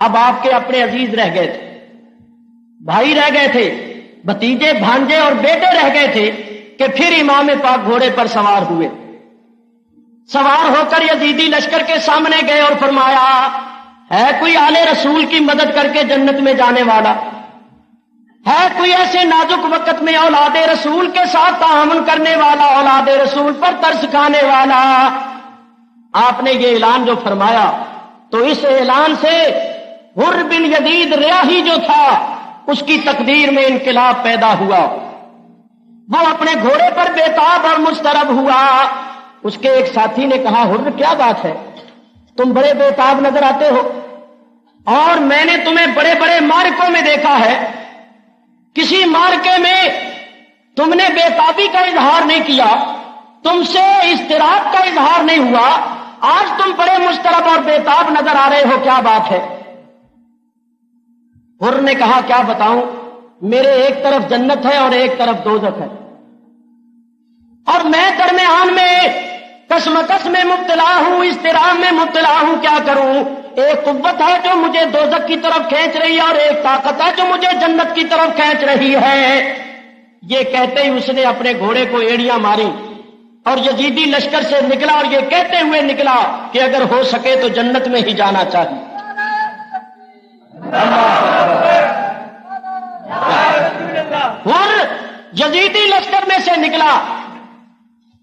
اب آپ کے اپنے عزیز رہ گئے تھے، بھائی رہ گئے تھے، بھتیجے بھانجے اور بیٹے رہ گئے تھے کہ پھر امام پاک گھوڑے پر سوار ہوئے، سوار ہو کر یزیدی لشکر کے سامنے گئے اور فرمایا ہے کوئی آل رسول کی مدد کر کے جنت میں جانے والا؟ ہے کوئی ایسے نازک وقت میں اولاد رسول کے ساتھ تعاون کرنے والا، اولاد رسول پر ترس کھانے والا؟ آپ نے یہ اعلان جو فرمایا تو اس اعلان سے حر بن یزید ریاحی جو تھا اس کی تقدیر میں انقلاب پیدا ہوا، وہ اپنے گھوڑے پر بےتاب اور مضطرب ہوا۔ اس کے ایک ساتھی نے کہا حر کیا بات ہے، تم بڑے بےتاب نظر آتے ہو اور میں نے تمہیں بڑے بڑے معرکوں میں دیکھا ہے، کسی معرکے میں تم نے بےتابی کا اظہار نہیں کیا، تم سے اضطراب کا اظہار نہیں ہوا، آج تم بڑے مضطرب اور بےتاب نظر آ رہے ہو، کیا بات ہے؟ حر نے کہا کیا بتاؤں، میرے ایک طرف جنت ہے اور ایک طرف دوزخ ہے، اور میں درمیان میں کشمکش میں مبتلا ہوں، اضطراب میں مبتلا ہوں، کیا کروں؟ ایک قوت ہے جو مجھے دوزخ کی طرف کھینچ رہی ہے اور ایک طاقت ہے جو مجھے جنت کی طرف کھینچ رہی ہے۔ یہ کہتے ہی اس نے اپنے گھوڑے کو ایڑیاں ماری اور یزیدی لشکر سے نکلا اور یہ کہتے ہوئے نکلا کہ اگر ہو سکے تو جنت میں ہی جانا چاہیے۔ اور یزیدی لشکر میں سے نکلا،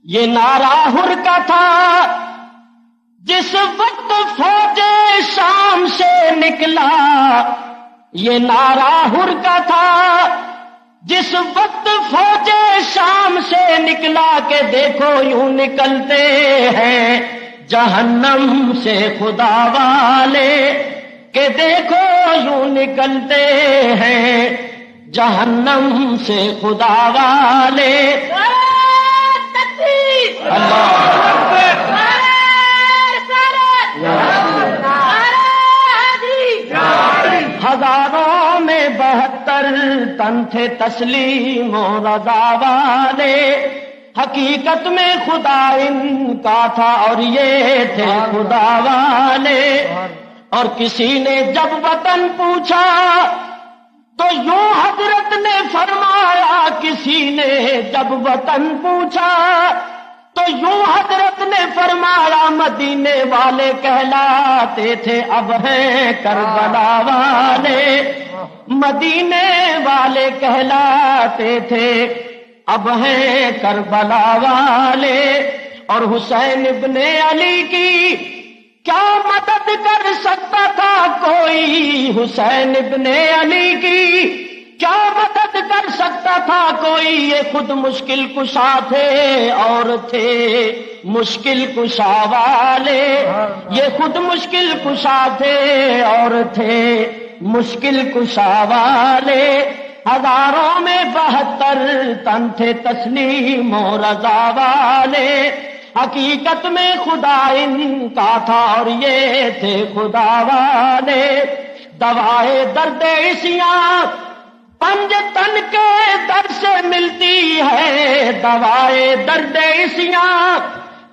یہ نعرہ حر کا تھا جس وقت فوج شام سے نکلا، یہ نعرہ حر کا تھا جس وقت فوج شام سے نکلا کہ دیکھو یوں نکلتے ہیں جہنم سے خدا والے، کہ دیکھو یوں نکلتے ہیں جہنم سے خدا والے۔ ہزاروں میں 72 تن تھے تسلیم و رضا والے، حقیقت میں خدا ان کا تھا اور یہ تھے خدا والے۔ اور کسی نے جب وطن پوچھا تو یوں حضرت نے فرمایا، کسی نے جب وطن پوچھا تو یوں حضرت نے فرمایا، مدینے والے کہلاتے تھے اب ہیں کربلا والے، مدینے والے کہلاتے تھے اب ہیں کربلا والے۔ اور حسین ابن علی کی کیا مدد کر سکتا تھا کوئی، حسین ابن علی کی کیا مدد کر سکتا تھا کوئی، یہ خود مشکل کشا تھے اور تھے مشکل کشا والے، یہ خود مشکل کشا تھے اور تھے مشکل کشا والے۔ ہزاروں میں 72 تن تھے تسلیم و رضا والے، حقیقت میں خدا ان کا تھا اور یہ تھے خدا والے۔ دوائے درد عصیاں 5 تن کے در سے ملتی ہے، دوائے درد عصیاں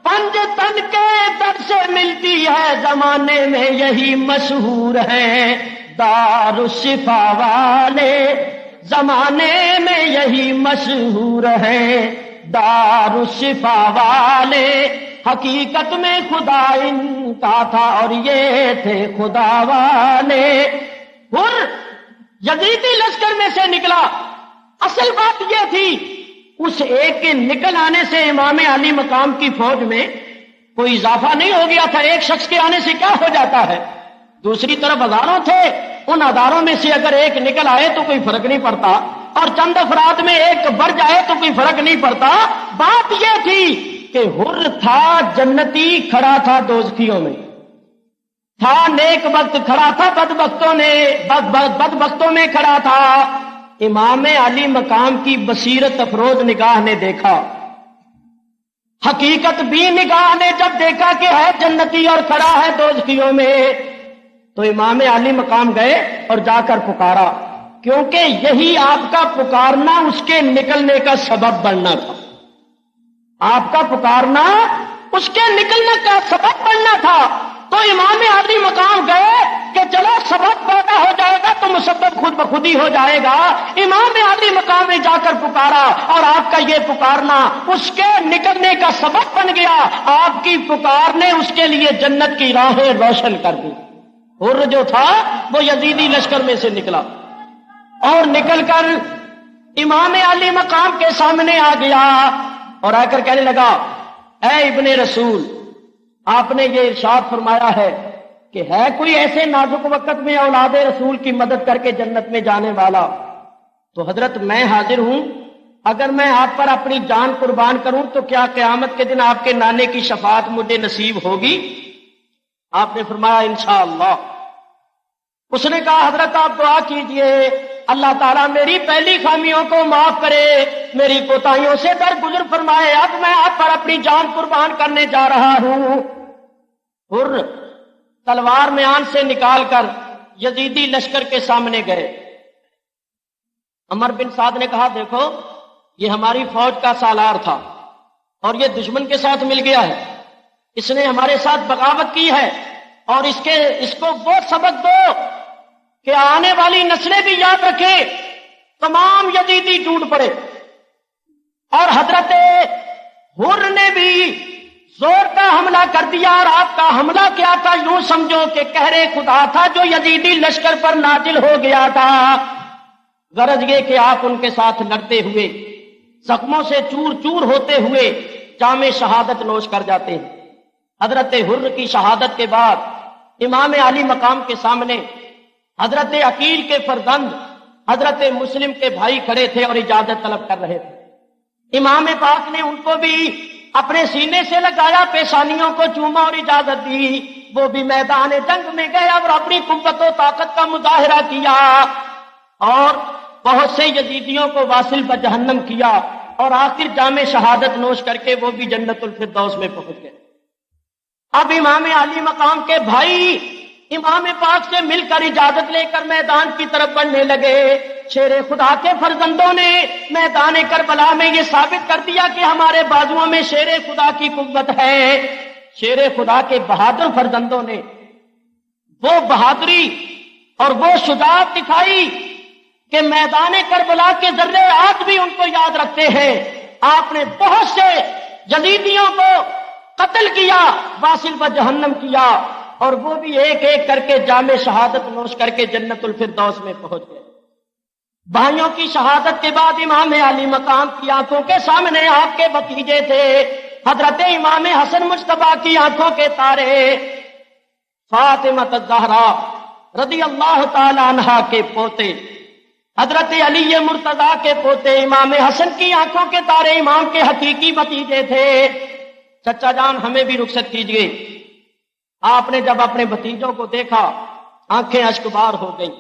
5 تن کے در سے ملتی ہے، زمانے میں یہی مشہور ہیں دارالشفا والے، زمانے میں یہی مشہور ہیں دارالشفا والے۔ حقیقت میں خدا ان کا تھا اور یہ تھے خدا والے۔ اور یزیدی لشکر میں سے نکلا، اصل بات یہ تھی اس ایک کے نکل آنے سے امام علی مقام کی فوج میں کوئی اضافہ نہیں ہو گیا تھا، ایک شخص کے آنے سے کیا ہو جاتا ہے؟ دوسری طرف ہزاروں تھے، ان ہزاروں میں سے اگر ایک نکل آئے تو کوئی فرق نہیں پڑتا، اور چند افراد میں ایک بڑھ جائے تو کوئی فرق نہیں پڑتا۔ بات یہ تھی کہ حر تھا جنتی، کھڑا تھا دوزخیوں میں، تھا نیک وقت کھڑا تھا بدبختوں میں کھڑا تھا۔ امام علی مقام کی بصیرت افروز نگاہ نے دیکھا، حقیقت بھی نگاہ نے جب دیکھا کہ ہے جنتی اور کھڑا ہے دوزخیوں میں، تو امام علی مقام گئے اور جا کر پکارا، کیونکہ یہی آپ کا پکارنا اس کے نکلنے کا سبب بننا تھا، آپ کا پکارنا اس کے نکلنے کا سبب بننا تھا۔ تو امام علی مقام گئے کہ چلو سبب بخود ہی ہو جائے گا۔ امام علی مقام میں جا کر پکارا اور آپ کا یہ پکارنا اس کے نکلنے کا سبب بن گیا۔ آپ کی پکار نے اس کے لیے جنت کی راہیں روشن کر دی۔ حر جو تھا وہ یزیدی لشکر میں سے نکلا اور نکل کر امام علی مقام کے سامنے آ گیا اور آ کر کہنے لگا، اے ابن رسول، آپ نے یہ ارشاد فرمایا ہے کہ ہے کوئی ایسے نازک وقت میں اولاد رسول کی مدد کر کے جنت میں جانے والا؟ تو حضرت میں حاضر ہوں، اگر میں آپ پر اپنی جان قربان کروں تو کیا قیامت کے دن آپ کے نانے کی شفاعت مجھے نصیب ہوگی؟ آپ نے فرمایا انشاءاللہ۔ اس نے کہا حضرت آپ دعا کیجئے اللہ تعالیٰ میری پہلی خامیوں کو معاف کرے، میری کوتاہیوں سے درگزر فرمائے، اب میں آپ پر اپنی جان قربان کرنے جا رہا ہوں۔ حر تلوار میان سے نکال کر یزیدی لشکر کے سامنے گئے۔ عمر بن سعد نے کہا دیکھو یہ ہماری فوج کا سالار تھا اور یہ دشمن کے ساتھ مل گیا ہے، اس نے ہمارے ساتھ بغاوت کی ہے، اور اس کو وہ سبق دو کہ آنے والی نسلیں بھی یاد رکھیں۔ تمام یزیدی ٹوٹ پڑے اور حضرت حر نے بھی زور کا حملہ کر دیا، اور آپ کا حملہ کیا تھا؟ یوں سمجھو کہ قہر خدا تھا جو یزیدی لشکر پر نازل ہو گیا تھا۔ غرض یہ کہ آپ ان کے ساتھ لڑتے ہوئے زخموں سے چور چور ہوتے ہوئے جام شہادت نوش کر جاتے ہیں۔ حضرت حر کی شہادت کے بعد امام علی مقام کے سامنے حضرت عقیل کے فرزند حضرت مسلم کے بھائی کھڑے تھے اور اجازت طلب کر رہے تھے۔ امام پاک نے ان کو بھی اپنے سینے سے لگایا، پیشانیوں کو چوما اور اجازت دی۔ وہ بھی میدان جنگ میں گئے اور اپنی قوت و طاقت کا مظاہرہ کیا اور بہت سے یزیدیوں کو واصل بجہنم کیا، اور آخر جام شہادت نوش کر کے وہ بھی جنت الفردوس میں پہنچ گئے۔ اب امام علی مقام کے بھائی امام پاک سے مل کر اجازت لے کر میدان کی طرف بڑھنے لگے۔ شیر خدا کے فرزندوں نے میدان کربلا میں یہ ثابت کر دیا کہ ہمارے بازوؤں میں شیر خدا کی قوت ہے۔ شیر خدا کے بہادر فرزندوں نے وہ بہادری اور وہ شجاعت دکھائی کہ میدان کربلا کے ذرے آج بھی ان کو یاد رکھتے ہیں۔ آپ نے بہت سے یزیدیوں کو قتل کیا، واصل و جہنم کیا، اور وہ بھی ایک ایک کر کے جام شہادت نوش کر کے جنت الفردوس میں پہنچ گئے۔ بھائیوں کی شہادت کے بعد امام علی مقام کی آنکھوں کے سامنے آپ کے بھتیجے تھے حضرت امام حسن مجتبیٰ کی آنکھوں کے تارے فاطمہ الزہرا رضی اللہ تعالی عنہا کے پوتے حضرت علی مرتضیٰ کے پوتے امام حسن کی آنکھوں کے تارے امام کے حقیقی بھتیجے تھے۔ چچا جان ہمیں بھی رخصت کیجئے۔ آپ نے جب اپنے بھتیجوں کو دیکھا آنکھیں اشکبار ہو گئیں،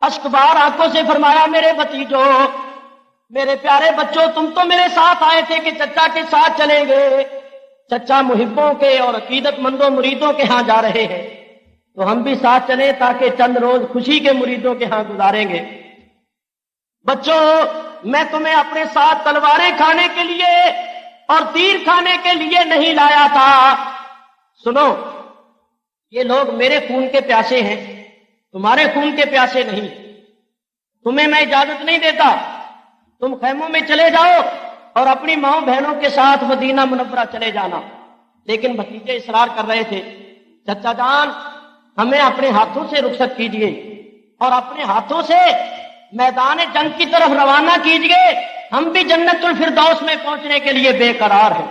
اشکبار آنکھوں سے فرمایا میرے بھتیجوں، میرے پیارے بچوں، تم تو میرے ساتھ آئے تھے کہ چچا کے ساتھ چلیں گے، چچا محبوں کے اور عقیدت مندوں مریدوں کے ہاں جا رہے ہیں تو ہم بھی ساتھ چلیں تاکہ چند روز خوشی کے مریدوں کے ہاں گزاریں گے۔ بچوں میں تمہیں اپنے ساتھ تلواریں کھانے کے لیے اور تیر کھانے کے لیے نہیں لایا تھا۔ سنو، یہ لوگ میرے خون کے پیاسے ہیں، تمہارے خون کے پیاسے نہیں۔ تمہیں میں اجازت نہیں دیتا، تم خیموں میں چلے جاؤ اور اپنی ماں بہنوں کے ساتھ مدینہ منورہ چلے جانا۔ لیکن بھتیجے اصرار کر رہے تھے، چچا جان ہمیں اپنے ہاتھوں سے رخصت کیجئے اور اپنے ہاتھوں سے میدان جنگ کی طرف روانہ کیجئے، ہم بھی جنت الفردوس میں پہنچنے کے لیے بے قرار ہیں۔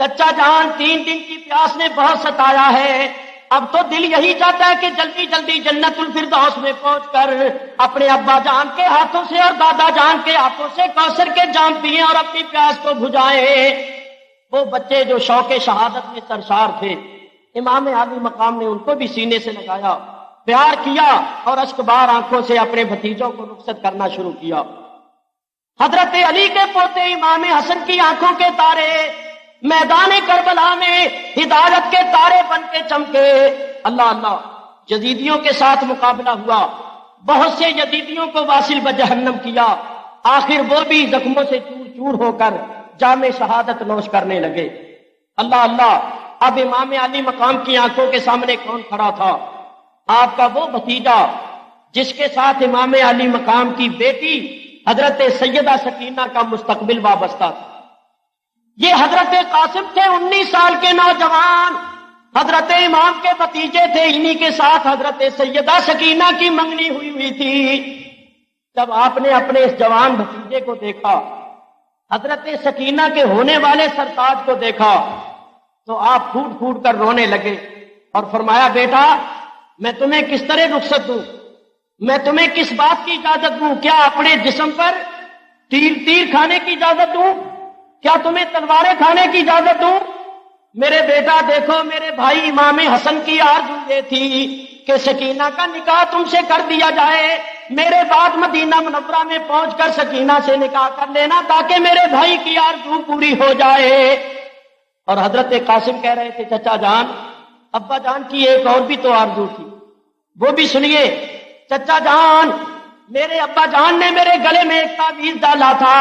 چچا جان 3 دن کی پیاس نے بہت ستایا ہے، اب تو دل یہی چاہتا ہے کہ جلدی جلدی جنت الفردوس میں پہنچ کر اپنے ابا جان کے ہاتھوں سے اور دادا جان کے ہاتھوں سے کوثر کے جام پیئیں اور اپنی پیاس کو بجھائیں۔ وہ بچے جو شوق شہادت میں سرشار تھے، امام علی مقام نے ان کو بھی سینے سے لگایا، پیار کیا اور اشکبار آنکھوں سے اپنے بھتیجوں کو رخصت کرنا شروع کیا۔ حضرت علی کے پوتے امام حسن کی آنکھوں کے تارے میدان کربلا میں ہدایت کے تارے بن کے چمکے۔ اللہ اللہ، یزیدیوں کے ساتھ مقابلہ ہوا، بہت سے یزیدیوں کو واصل بجہنم کیا، آخر وہ بھی زخموں سے چور چور ہو کر جام شہادت نوش کرنے لگے۔ اللہ اللہ، اب امام علی مقام کی آنکھوں کے سامنے کون کھڑا تھا؟ آپ کا وہ بھتیجا جس کے ساتھ امام علی مقام کی بیٹی حضرت سیدہ سکینہ کا مستقبل وابستہ تھا۔ یہ حضرت قاسم تھے 19 سال کے نوجوان، حضرت امام کے بھتیجے تھے، انہی کے ساتھ حضرت سیدہ سکینہ کی منگنی ہوئی تھی۔ جب آپ نے اپنے اس جوان بھتیجے کو دیکھا، حضرت سکینہ کے ہونے والے سرتاج کو دیکھا، تو آپ پھوٹ پھوٹ کر رونے لگے اور فرمایا بیٹا میں تمہیں کس طرح رخصت دوں، میں تمہیں کس بات کی اجازت دوں؟ کیا اپنے جسم پر تیر کھانے کی اجازت دوں؟ کیا تمہیں تلواریں کھانے کی اجازت دوں؟ میرے بیٹا دیکھو، میرے بھائی امام حسن کی آرزو یہ تھی کہ سکینہ کا نکاح تم سے کر دیا جائے، میرے بعد مدینہ منورہ میں پہنچ کر سکینہ سے نکاح کر لینا تاکہ میرے بھائی کی آرزو پوری ہو جائے۔ اور حضرت قاسم کہہ رہے تھے چچا جان، ابا جان کی ایک اور بھی تو آرزو تھی، وہ بھی سنیے۔ چچا جان، میرے ابا جان نے میرے گلے میں ایک تعویذ ڈالا تھا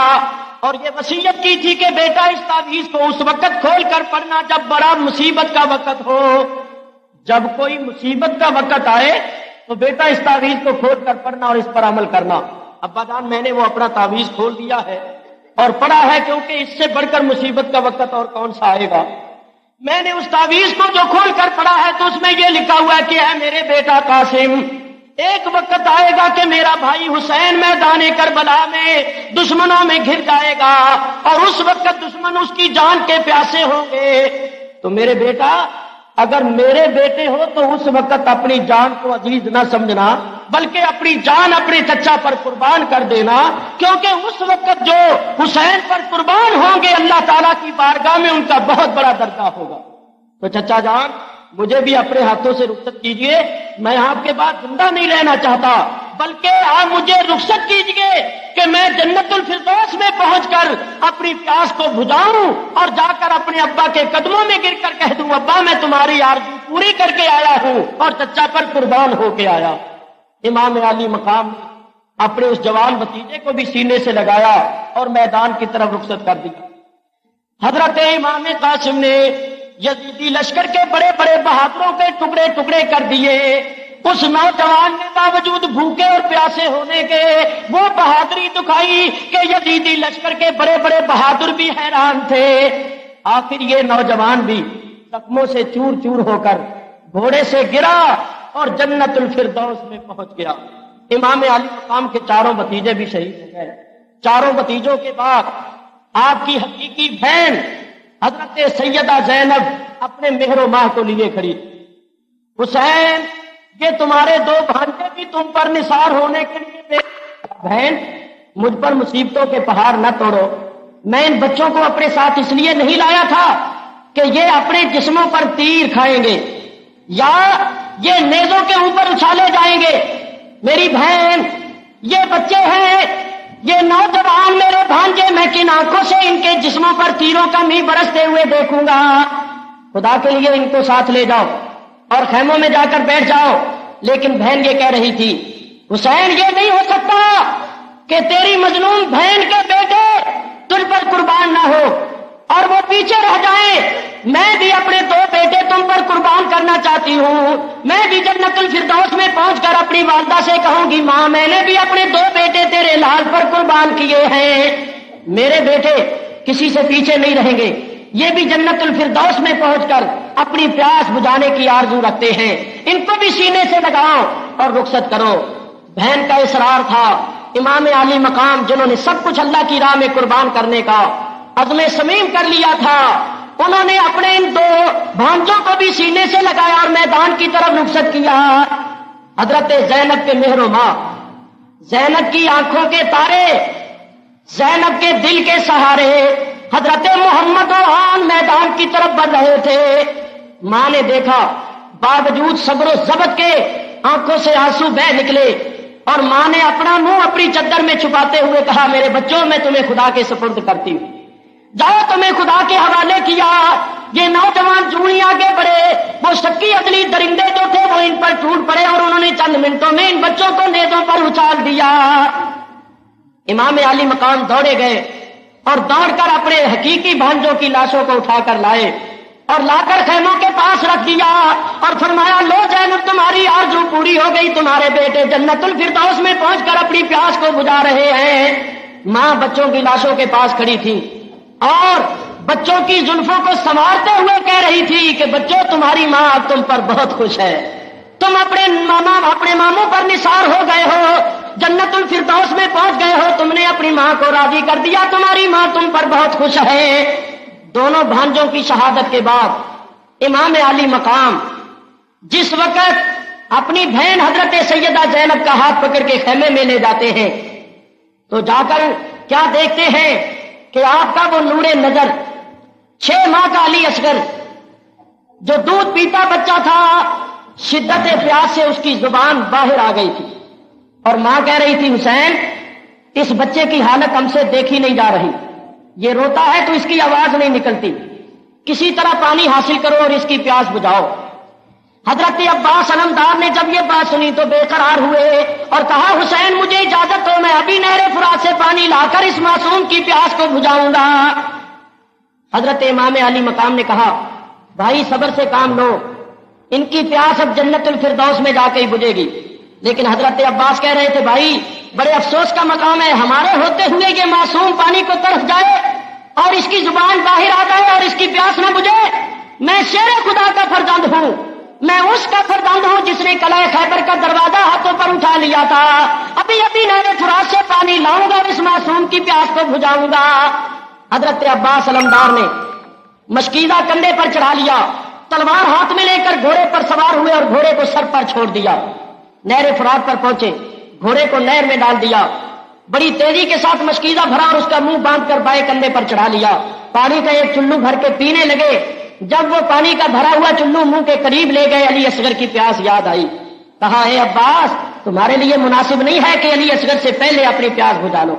اور یہ وصیت کی تھی کہ بیٹا اس تعویذ کو اس وقت کھول کر پڑھنا جب بڑا مصیبت کا وقت ہو، جب کوئی مصیبت کا وقت آئے تو بیٹا اس تعویذ کو کھول کر پڑھنا اور اس پر عمل کرنا۔ ابا جان میں نے وہ اپنا تعویذ کھول دیا ہے اور پڑھا ہے، کیونکہ اس سے بڑھ کر مصیبت کا وقت اور کون سا آئے گا۔ میں نے اس تعویذ کو جو کھول کر پڑھا ہے تو اس میں یہ لکھا ہوا ہے کہ اے میرے بیٹا قاسم، ایک وقت آئے گا کہ میرا بھائی حسین میدان کربلا میں دشمنوں میں گھر جائے گا اور اس وقت دشمن اس کی جان کے پیاسے ہوں گے، تو میرے بیٹا اگر میرے بیٹے ہو تو اس وقت اپنی جان کو عزیز نہ سمجھنا، بلکہ اپنی جان اپنے چچا پر قربان کر دینا، کیونکہ اس وقت جو حسین پر قربان ہوں گے اللہ تعالیٰ کی بارگاہ میں ان کا بہت بڑا درجہ ہوگا۔ تو چچا جان مجھے بھی اپنے ہاتھوں سے رخصت کیجئے، میں آپ کے بعد زندہ نہیں رہنا چاہتا، بلکہ آپ مجھے رخصت کیجئے کہ میں جنت الفردوس میں پہنچ کر اپنی پیاس کو بجھاؤں اور جا کر اپنے ابا کے قدموں میں گر کر کہہ دوں ابا میں تمہاری آرزو پوری کر کے آیا ہوں اور چچا پر قربان ہو کے آیا۔ امام علی مقام اپنے اس جوان بھتیجے کو بھی سینے سے لگایا اور میدان کی طرف رخصت کر دیا۔ حضرت امام قاسم نے یزیدی لشکر کے بڑے بڑے بہادروں کے ٹکڑے ٹکڑے کر دیے۔ اس نوجوان نے باوجود بھوکے اور پیاسے ہونے کے وہ بہادری دکھائی کہ یزیدی لشکر کے بڑے بڑے بہادر بھی حیران تھے۔ آخر یہ نوجوان بھی زخموں سے چور چور ہو کر گھوڑے سے گرا اور جنت الفردوس میں پہنچ گیا۔ امام علی مقام کے چاروں بھتیجے بھی شہید ہو گئے۔ چاروں بھتیجوں کے بعد آپ کی حقیقی بہن حضرت سیدہ زینب اپنے مہر و ماہ کو لیے کھڑی، حسین یہ تمہارے دو بھانجے بھی تم پر نثار ہونے کے لیے، بہن مجھ پر مصیبتوں کے پہاڑ نہ توڑو، میں ان بچوں کو اپنے ساتھ اس لیے نہیں لایا تھا کہ یہ اپنے جسموں پر تیر کھائیں گے یا یہ نیزوں کے اوپر اچھالے جائیں گے۔ میری بہن یہ بچے ہیں، یہ نوجوان میرے بھانجے، میں کن آنکھوں سے ان کے جسموں پر تیروں کا می برستے ہوئے دیکھوں گا؟ خدا کے لیے ان کو ساتھ لے جاؤ اور خیموں میں جا کر بیٹھ جاؤ۔ لیکن بہن یہ کہہ رہی تھی حسین یہ نہیں ہو سکتا کہ تیری مظلوم بہن کے بیٹے تجھ پر قربان نہ ہو اور وہ پیچھے رہ جائیں، میں بھی اپنے دو بیٹے تم پر قربان کرنا چاہتی ہوں، میں بھی جنت الفردوس میں پہنچ کر اپنی والدہ سے کہوں گی ماں میں نے بھی اپنے دو بیٹے تیرے لال پر قربان کیے ہیں، میرے بیٹے کسی سے پیچھے نہیں رہیں گے، یہ بھی جنت الفردوس میں پہنچ کر اپنی پیاس بجھانے کی آرزو رکھتے ہیں، ان کو بھی سینے سے لگاؤ اور رخصت کرو۔ بہن کا اصرار تھا۔ امام علی مقام جنہوں نے سب کچھ اللہ کی راہ میں قربان کرنے کا عزم صمیم کر لیا تھا، انہوں نے اپنے ان دو بھانجوں کو بھی سینے سے لگایا اور میدان کی طرف رخصت کیا۔ حضرت زینب کے مہر و ماہ، زینب کی آنکھوں کے تارے، زینب کے دل کے سہارے حضرت محمد اور میدان کی طرف بڑھ رہے تھے۔ ماں نے دیکھا، باوجود صبر و ضبط کے آنکھوں سے آنسو بہہ نکلے اور ماں نے اپنا منہ اپنی چادر میں چھپاتے ہوئے کہا میرے بچوں میں تمہیں خدا کے سپرد کرتی ہوں، جاؤ تمہیں خدا کے حوالے کیا۔ یہ نوجوان جوئی آگے بڑھے، وہ شکی عدلی درندے جو تھے وہ ان پر ٹوٹ پڑے اور انہوں نے چند منٹوں میں ان بچوں کو نیزوں پر اچھال دیا۔ امام علی مقام دوڑے گئے اور دوڑ کر اپنے حقیقی بھانجوں کی لاشوں کو اٹھا کر لائے اور لا کر خیموں کے پاس رکھ دیا اور فرمایا لو زینب تمہاری آرزو پوری ہو گئی، تمہارے بیٹے جنت الفردوس میں پہنچ کر اپنی پیاس کو بجھا رہے ہیں۔ ماں بچوں کی لاشوں کے پاس کھڑی تھی اور بچوں کی زلفوں کو سنوارتے ہوئے کہہ رہی تھی کہ بچوں تمہاری ماں اب تم پر بہت خوش ہے، تم اپنے ماموں پر نثار ہو گئے ہو، جنت الفردوس میں پہنچ گئے ہو، تم نے اپنی ماں کو راضی کر دیا، تمہاری ماں تم پر بہت خوش ہے۔ دونوں بھانجوں کی شہادت کے بعد امام علی مقام جس وقت اپنی بہن حضرت سیدہ زینب کا ہاتھ پکڑ کے خیمے میں لے جاتے ہیں تو جا کر کیا دیکھتے ہیں کہ آپ کا وہ نور نظر 6 ماہ کا علی اصغر جو دودھ پیتا بچہ تھا، شدت پیاس سے اس کی زبان باہر آ گئی تھی اور ماں کہہ رہی تھی حسین اس بچے کی حالت ہم سے دیکھی نہیں جا رہی، یہ روتا ہے تو اس کی آواز نہیں نکلتی، کسی طرح پانی حاصل کرو اور اس کی پیاس بجھاؤ۔ حضرت عباس علمدار نے جب یہ بات سنی تو بے قرار ہوئے اور کہا حسین مجھے اجازت ہو، میں ابھی نہر فرات سے پانی لا کر اس معصوم کی پیاس کو بجھاؤں گا۔ حضرت امام علی مقام نے کہا بھائی صبر سے کام لو، ان کی پیاس اب جنت الفردوس میں جا کے ہی بجھے گی۔ لیکن حضرت عباس کہہ رہے تھے بھائی بڑے افسوس کا مقام ہے، ہمارے ہوتے ہوئے یہ معصوم پانی کو ترس جائے اور اس کی زبان باہر آ جائے اور اس کی پیاس نہ بجھے۔ میں شیر خدا کا فرزند ہوں، میں اس کا فرزند ہوں جس نے قلعہ خیبر کا دروازہ ہاتھوں پر اٹھا لیا تھا، ابھی نہر فرات سے پانی لاؤں گا اور اس معصوم کی پیاس کو بجھاؤں گا۔ حضرت عباس علمدار نے مشکیزہ کندھے پر چڑھا لیا، تلوار ہاتھ میں لے کر گھوڑے پر سوار ہوئے اور گھوڑے کو سر پر چھوڑ دیا، نہر فرات پر پہنچے، گھوڑے کو نہر میں ڈال دیا، بڑی تیزی کے ساتھ مشکیزہ بھرا اور اس کا منہ باندھ کر بائیں کندھے پر چڑھا لیا، پانی کا ایک چلو بھر کے پینے لگے۔ جب وہ پانی کا بھرا ہوا چلو منہ کے قریب لے گئے علی اصغر کی پیاس یاد آئی، کہا اے عباس تمہارے لیے مناسب نہیں ہے کہ علی اصغر سے پہلے اپنی پیاس بجھا لو،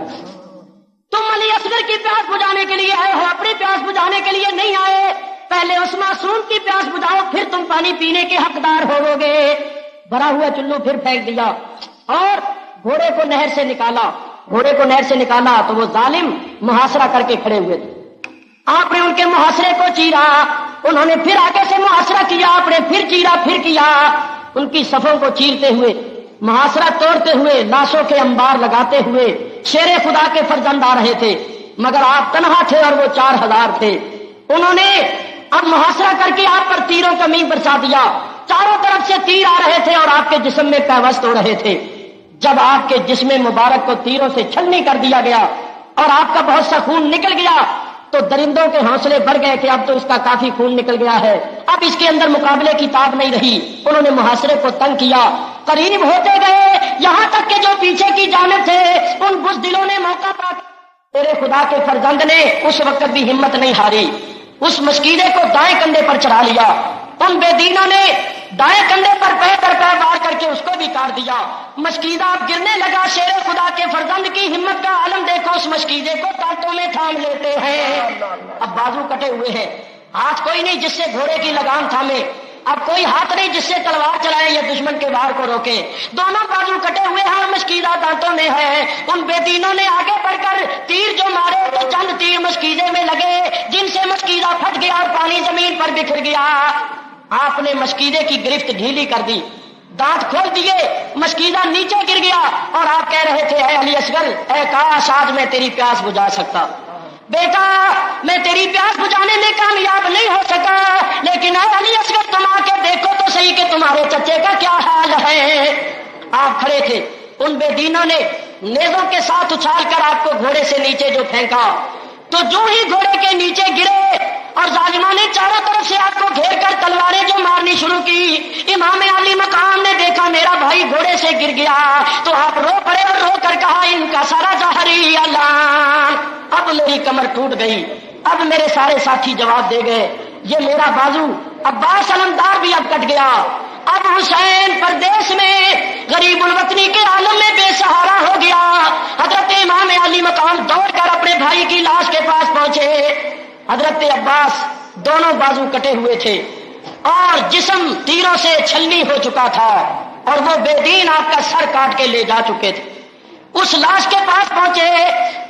تم علی اصغر کی پیاس بجھانے کے لیے آئے ہو، اپنی پیاس بجھانے کے لیے نہیں آئے، پہلے اس معصوم کی پیاس بجھاؤ پھر تم پانی پینے کے حقدار ہوو گے۔ بھرا ہوا چلو پھر پھینک دیا اور گھوڑے کو نہر سے نکالا، گھوڑے کو نہر سے نکالا تو وہ ظالم محاصرہ کر کے کھڑے ہوئے تھے، آپ نے ان کے محاصرے کو چیرا، انہوں نے پھر آگے سے محاصرہ کیا، آپ نے پھر چیرا پھر کیا، ان کی صفوں کو چیرتے ہوئے محاصرہ توڑتے ہوئے لاشوں کے انبار لگاتے ہوئے شیر خدا کے فرزند آ رہے تھے، مگر آپ تنہا تھے اور وہ 4000 تھے۔ انہوں نے اب محاصرہ کر کے آپ پر تیروں کا میغ برسا دیا، چاروں طرف سے تیر آ رہے تھے اور آپ کے جسم میں پیوست ہو رہے تھے۔ جب آپ کے جسم مبارک کو تیروں سے چھلنی کر دیا گیا اور آپ کا بہت سا خون نکل گیا تو درندوں کے حوصلے بڑھ گئے کہ اب تو اس کا کافی خون نکل گیا ہے، اب اس کے اندر مقابلے کی تاب نہیں رہی۔ انہوں نے محاصرے کو تنگ کیا، قریب ہوتے گئے، یہاں تک کہ جو پیچھے کی جانب تھے ان بزدلوں نے موقع پا تیرے خدا کے فرزند نے اس وقت بھی ہمت نہیں ہاری، اس مشکیزے کو دائیں کندھے پر چڑھا لیا، ان بے دینوں نے دائیں کندھے پر پے در پے وار کر کے اس کو بھی کاٹ دیا۔ مشکیزہ اب گرنے لگا، شیر خدا کے فرزند کی ہمت کا عالم دیکھو، اس مشکیزے کو ٹانٹوں میں تھام لیتے ہیں، اب بازو کٹے ہوئے ہیں، ہاتھ کوئی نہیں جس سے گھوڑے کی لگام تھامے، اب کوئی ہاتھ نہیں جس سے تلوار چلائے یا دشمن کے وار کو روکے، دونوں بازو کٹے ہوئے ہیں اور مشکیزہ دانتوں میں ہے۔ ان بے دینوں نے آگے بڑھ کر تیر جو مارے تو چند تیر مشکیزے میں لگے جن سے مشکیزہ پھٹ گیا اور پانی زمین پر بکھر گیا۔ آپ نے مشکیزے کی گرفت ڈھیلی کر دی، دانت کھول دیے، مشکیزہ نیچے گر گیا اور آپ کہہ رہے تھے اے علی اصغر، اے کاش آج میں تیری پیاس بجھا سکتا، بیٹا میں تیری پیاس بجھانے میں کامیاب نہیں ہو سکا، لیکن اے علی اصغر تم آ کے دیکھو تو صحیح کہ تمہارے چچے کا کیا حال ہے۔ آپ کھڑے تھے، ان بے دینوں نے نیزوں کے ساتھ اچھال کر آپ کو گھوڑے سے نیچے جو پھینکا تو جو ہی گھوڑے کے نیچے گرے اور ظالموں نے چاروں طرف سے آپ کو گھیر کر تلواریں جو مارنی شروع کی، امام علی مقام نے دیکھا میرا بھائی گھوڑے سے گر گیا تو آپ رو پڑے اور رو کر کہا ان کا سارا ظاہری اعلان، اب میری کمر ٹوٹ گئی، اب میرے سارے ساتھی جواب دے گئے، یہ میرا بازو عباس علمدار بھی اب کٹ گیا، اب حسین پردیس میں غریب الوطنی کے عالم میں بے سہارا ہو گیا۔ حضرت امام علی مقام دوڑ کر اپنے بھائی کی لاش کے پاس پہنچے، حضرت عباس دونوں بازو کٹے ہوئے تھے اور جسم تیروں سے چھلنی ہو چکا تھا اور وہ بے دین آپ کا سر کاٹ کے لے جا چکے تھے۔ اس لاش کے پاس پہنچے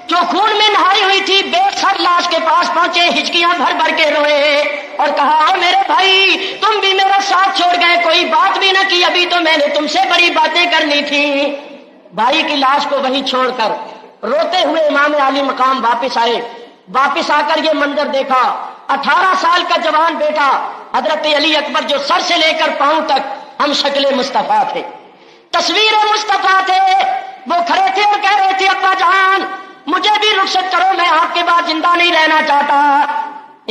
جو خون میں نہاری ہوئی تھی، بے سر لاش کے پاس پہنچے، ہچکیاں بھر بھر کے روئے اور کہا میرے بھائی تم بھی میرا ساتھ چھوڑ گئے, کوئی بات بھی نہ کی, ابھی تو میں نے تم سے بڑی باتیں کرنی تھی. بھائی کی لاش کو وہیں چھوڑ کر روتے ہوئے امام عالی مقام واپس آئے. واپس آ کر یہ منظر دیکھا, 18 سال کا جوان بیٹا حضرت علی اکبر جو سر سے لے کر پاؤں تک ہم شکل مصطفیٰ تھے, تصویر مصطفیٰ تھے, وہ کھڑے تھے اور کہہ رہے تھے ابا جان مجھے بھی رخصت کرو, میں آپ کے بعد زندہ نہیں رہنا چاہتا.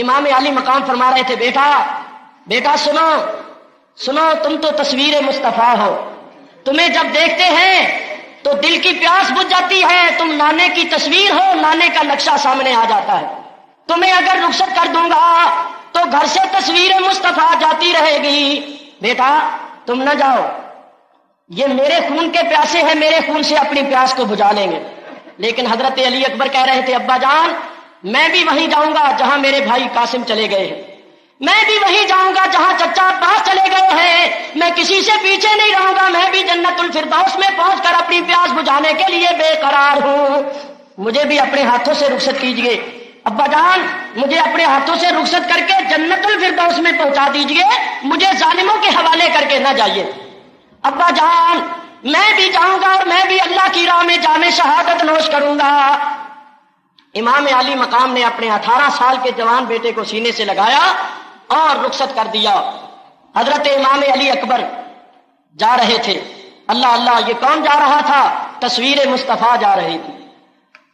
امام علی مقام فرما رہے تھے بیٹا سنو سنو, تم تو تصویر مصطفیٰ ہو, تمہیں جب دیکھتے ہیں تو دل کی پیاس بجھ جاتی ہے. تم نانے کی تصویر ہو, نانے کا نقشہ سامنے آ جاتا ہے. تمہیں اگر رخصت کر دوں گا تو گھر سے تصویر مصطفیٰ جاتی رہے گی. بیٹا تم نہ جاؤ, یہ میرے خون کے پیاسے ہیں, میرے خون سے اپنی پیاس کو بجھا لیں گے. لیکن حضرت علی اکبر کہہ رہے تھے ابا جان میں بھی وہیں جاؤں گا جہاں میرے بھائی قاسم چلے گئے ہیں, میں بھی وہیں جاؤں گا جہاں چچا عباس چلے گئے ہیں, میں کسی سے پیچھے نہیں رہوں گا, میں بھی جنت الفردوس میں پہنچ کر اپنی پیاس بجھانے کے لیے بے قرار ہوں. مجھے بھی اپنے ہاتھوں سے رخصت کیجئے ابا جان, مجھے اپنے ہاتھوں سے رخصت کر کے جنت الفردوس میں پہنچا دیجئے, مجھے ظالموں کے حوالے کر کے نہ جائیے. ابا جان میں بھی جاؤں گا اور میں بھی اللہ کی راہ میں جام شہادت نوش کروں گا. امام علی مقام نے اپنے 18 سال کے جوان بیٹے کو سینے سے لگایا اور رخصت کر دیا. حضرت امام علی اکبر جا رہے تھے. اللہ اللہ, یہ کون جا رہا تھا؟ تصویر مصطفیٰ جا رہی تھی.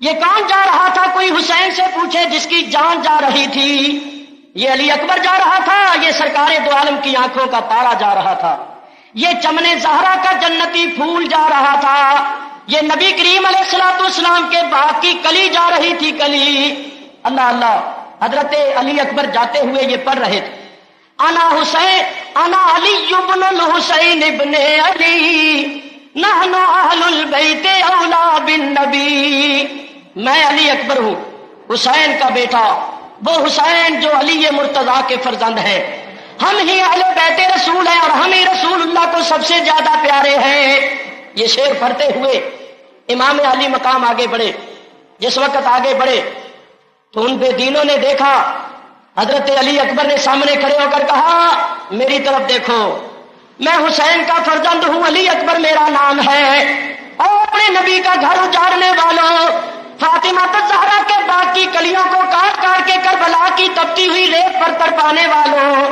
یہ کون جا رہا تھا؟ کوئی حسین سے پوچھے جس کی جان جا رہی تھی. یہ علی اکبر جا رہا تھا, یہ سرکار دو عالم کی آنکھوں کا تارا جا رہا تھا, یہ چمن زہرا کا جنتی پھول جا رہا تھا, یہ نبی کریم علیہ الصلوۃ والسلام کے باغ کی کلی جا رہی تھی, کلی. اللہ اللہ, حضرت علی اکبر جاتے ہوئے یہ پڑھ رہے تھے انا حسین انا علی ابن الحسین ابن علی نحن اہل البیت اولا بالنبی. میں علی اکبر ہوں, حسین کا بیٹا, وہ حسین جو علی مرتضیٰ کے فرزند ہیں, ہم ہی اہل بیت رسول ہیں اور ہم ہی رسول اللہ کو سب سے زیادہ پیارے ہیں. یہ شعر پڑھتے ہوئے امام علی مقام آگے بڑھے. جس وقت آگے بڑھے تو ان بے دینوں نے دیکھا, حضرت علی اکبر نے سامنے کھڑے ہو کر کہا میری طرف دیکھو, میں حسین کا فرزند ہوں, علی اکبر میرا نام ہے, اور اپنے نبی کا گھر اجاڑنے والوں, فاطمہ الزہرا کے باغ کی کلیوں کو کاٹ کاٹ کے کربلا کی تپتی ہوئی ریت پر تڑپانے والوں,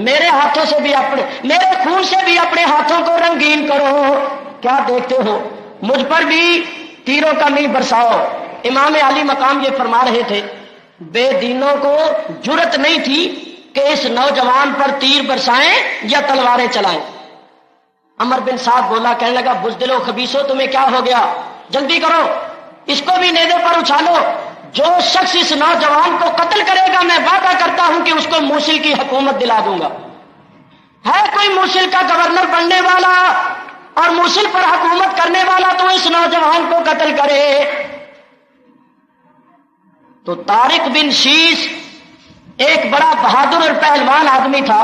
میرے ہاتھوں سے بھی اپنے, میرے خون سے بھی اپنے ہاتھوں کو رنگین کرو. کیا دیکھتے ہو, مجھ پر بھی تیروں کا میل برساؤ. امام علی مقام یہ فرما رہے تھے, بے دینوں کو جرت نہیں تھی کہ اس نوجوان پر تیر برسائیں یا تلواریں چلائیں. عمر بن سعد بولا, کہنے لگا بزدل و خبیثو تمہیں کیا ہو گیا, جلدی کرو, اس کو بھی نیزے پر اچھالو. جو شخص اس نوجوان کو قتل کرے گا میں وعدہ کرتا ہوں کہ اس کو موصل کی حکومت دلا دوں گا. ہے کوئی موصل کا گورنر بننے والا اور موصل پر حکومت کرنے والا تو اس نوجوان کو قتل کرے. تو طارق بن شیش ایک بڑا بہادر اور پہلوان آدمی تھا,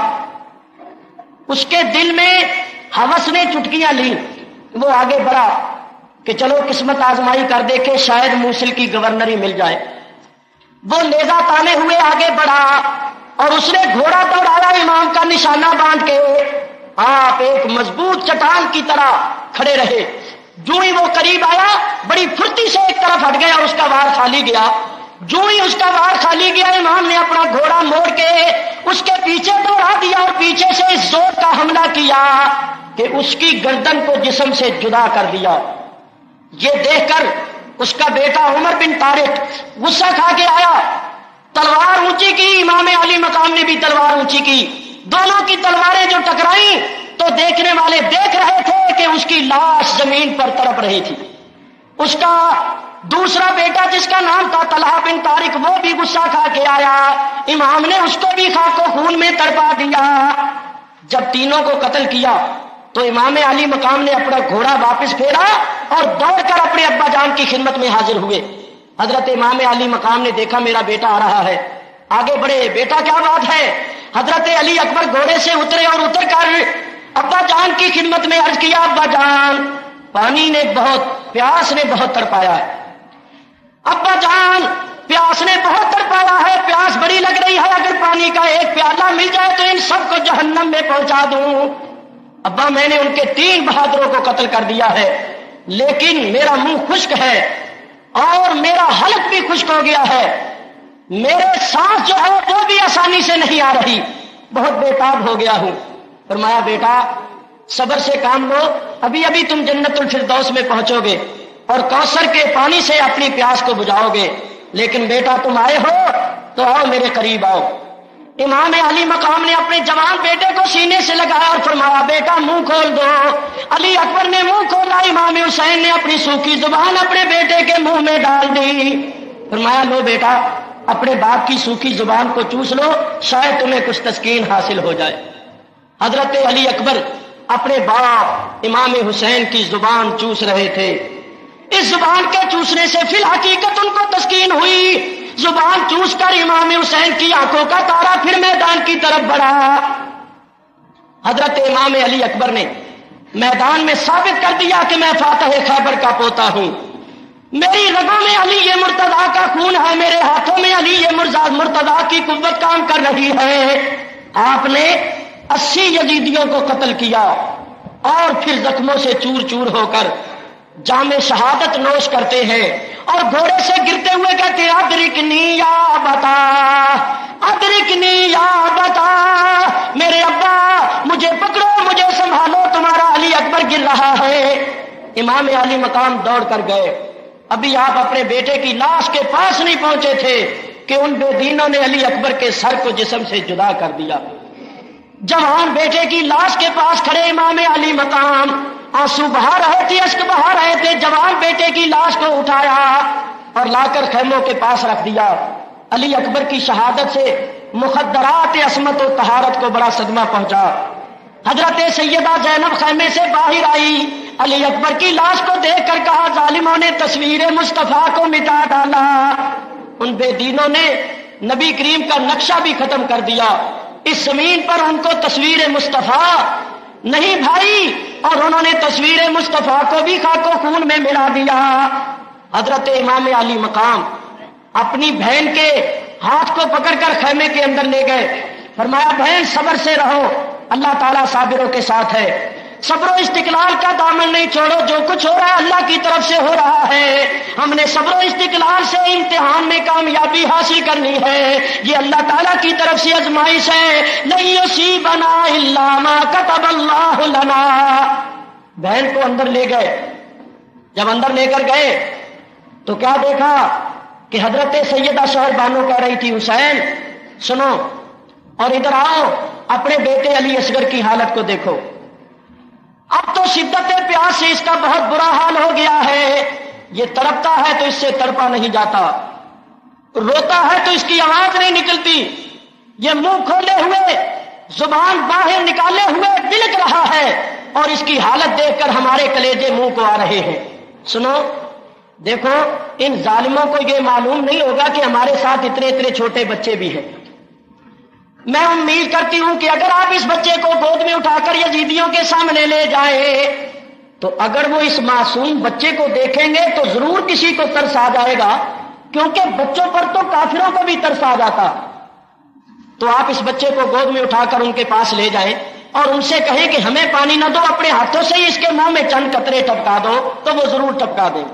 اس کے دل میں ہوس نے چٹکیاں لی. وہ آگے بڑھا کہ چلو قسمت آزمائی کر دیکھے, شاید موصل کی گورنری مل جائے. وہ نیزہ تانے ہوئے آگے بڑھا اور اس نے گھوڑا دوڑایا امام کا نشانہ باندھ کے. آپ ایک مضبوط چٹان کی طرح کھڑے رہے. جو ہی وہ قریب آیا بڑی پھرتی سے ایک طرف ہٹ گیا اور اس کا وار خالی گیا. جو ہی اس کا وار خالی گیا امام نے اپنا گھوڑا موڑ کے اس کے پیچھے دوڑا دیا اور پیچھے سے اس زور کا حملہ کیا کہ اس کی گردن کو جسم سے جدا کر دیا. یہ دیکھ کر اس کا بیٹا عمر بن طارق غصہ کھا کے آیا, تلوار اونچی کی. امام علی مقام نے بھی تلوار اونچی کی. دونوں کی تلواریں جو ٹکرائیں تو دیکھنے والے دیکھ رہے تھے کہ اس کی لاش زمین پر تڑپ رہی تھی. اس کا دوسرا بیٹا جس کا نام تھا طلحہ بن طارق وہ بھی غصہ کھا کے آیا. امام نے اس کو بھی خاک و خون میں تڑپا دیا. جب تینوں کو قتل کیا تو امام علی مقام نے اپنا گھوڑا واپس پھیرا اور دوڑ کر اپنے ابا جان کی خدمت میں حاضر ہوئے. حضرت امام علی مقام نے دیکھا میرا بیٹا آ رہا ہے, آگے بڑھے. بیٹا کیا بات ہے؟ حضرت علی اکبر گھوڑے سے اترے اور اتر کر ابا جان کی خدمت میں عرض کیا ابا جان پانی نے بہت, پیاس نے بہت تڑپایا ہے. ابا جان پیاس نے بہت تڑپایا ہے، پیاس بڑی لگ رہی ہے، اگر پانی کا ایک پیالہ مل جائے تو ان سب کو جہنم میں پہنچا دوں۔ ابا میں نے ان کے 3 بہادروں کو قتل کر دیا ہے، لیکن میرا منہ خشک ہے اور میرا حلق بھی خشک ہو گیا ہے، میرے سانس جو ہے وہ بھی آسانی سے نہیں آ رہی، بہت بےتاب ہو گیا ہوں۔ فرمایا بیٹا صبر سے کام لو، ابھی ابھی تم جنت الفردوس میں پہنچو گے اور کوثر کے پانی سے اپنی پیاس کو بجھاؤ گے، لیکن بیٹا تم آئے ہو تو آؤ میرے قریب آؤ۔ امام علی مقام نے اپنے جوان بیٹے کو سینے سے لگایا اور فرمایا بیٹا منہ کھول دو۔ علی اکبر نے منہ کھولا، امام حسین نے اپنی سوکھی زبان اپنے بیٹے کے منہ میں ڈال دی۔ فرمایا لو بیٹا اپنے باپ کی سوکھی زبان کو چوس لو، شاید تمہیں کچھ تسکین حاصل ہو جائے۔ حضرت علی اکبر اپنے باپ امام حسین کی زبان چوس رہے تھے، اس زبان کے چوسنے سے فی الحقیقت ان کو تسکین ہوئی۔ زبان چوس کر امام حسین کی آنکھوں کا تارا پھر میدان کی طرف بڑھا۔ حضرت امام علی اکبر نے میدان میں ثابت کر دیا کہ میں فاتح خیبر کا پوتا ہوں، میری رگوں میں علی یہ مرتضیٰ کا خون ہے، میرے ہاتھوں میں علی یہ مرتضیٰ کی قوت کام کر رہی ہے۔ آپ نے 80 یزیدیوں کو قتل کیا اور پھر زخموں سے چور چور ہو کر جام شہادت نوش کرتے ہیں اور گھوڑے سے گرتے ہوئے کہتے ہیں ادرکنی یا بتا، ادرکنی یا بتا، میرے ابا مجھے پکڑو، مجھے سنبھالو، تمہارا علی اکبر گر رہا ہے۔ امام علی مقام دوڑ کر گئے، ابھی آپ اپنے بیٹے کی لاش کے پاس نہیں پہنچے تھے کہ ان بے دینوں نے علی اکبر کے سر کو جسم سے جدا کر دیا۔ جوان بیٹے کی لاش کے پاس کھڑے امام علی مقام آنسو بہا رہے تھے، اشک بہا رہے تھے، جوان بیٹے کی لاش کو اٹھایا اور لا کر خیموں کے پاس رکھ دیا۔ علی اکبر کی شہادت سے مخدرات عصمت و طہارت کو بڑا صدمہ پہنچا۔ حضرت سیدہ زینب خیمے سے باہر آئی، علی اکبر کی لاش کو دیکھ کر کہا ظالموں نے تصویر مصطفیٰ کو مٹا ڈالا، ان بے دینوں نے نبی کریم کا نقشہ بھی ختم کر دیا، اس زمین پر ان کو تصویر مصطفیٰ نہیں بھائی، اور انہوں نے تصویر مصطفیٰ کو بھی خاک و خون میں ملا دیا۔ حضرت امام علی مقام اپنی بہن کے ہاتھ کو پکڑ کر خیمے کے اندر لے گئے، فرمایا بہن صبر سے رہو، اللہ تعالیٰ صابروں کے ساتھ ہے، صبر و استقلال کا دامن نہیں چھوڑو، جو کچھ ہو رہا ہے اللہ کی طرف سے ہو رہا ہے، ہم نے صبر و استقلال سے امتحان میں کامیابی حاصل کرنی ہے، یہ اللہ تعالیٰ کی طرف سے آزمائش ہے، لن یصیبنا الا ما کتب اللہ لنا۔ بہن کو اندر لے گئے، جب اندر لے کر گئے تو کیا دیکھا کہ حضرت سیدہ شہر بانو کہہ رہی تھی حسین سنو اور ادھر آؤ، اپنے بیٹے علی اصغر کی حالت کو دیکھو، اب تو شدت پیاس سے اس کا بہت برا حال ہو گیا ہے، یہ تڑپتا ہے تو اس سے تڑپا نہیں جاتا، روتا ہے تو اس کی آواز نہیں نکلتی، یہ منہ کھولے ہوئے زبان باہر نکالے ہوئے بلک رہا ہے، اور اس کی حالت دیکھ کر ہمارے کلیجے منہ کو آ رہے ہیں۔ سنو دیکھو ان ظالموں کو یہ معلوم نہیں ہوگا کہ ہمارے ساتھ اتنے اتنے چھوٹے بچے بھی ہیں، میں امید کرتی ہوں کہ اگر آپ اس بچے کو گود میں اٹھا کر یزیدیوں کے سامنے لے جائیں تو اگر وہ اس معصوم بچے کو دیکھیں گے تو ضرور کسی کو ترس آ جائے گا، کیونکہ بچوں پر تو کافروں کو بھی ترس آ جاتا۔ تو آپ اس بچے کو گود میں اٹھا کر ان کے پاس لے جائیں اور ان سے کہیں کہ ہمیں پانی نہ دو، اپنے ہاتھوں سے ہی اس کے منہ میں چند قطرے ٹپکا دو، تو وہ ضرور ٹپکا دیں۔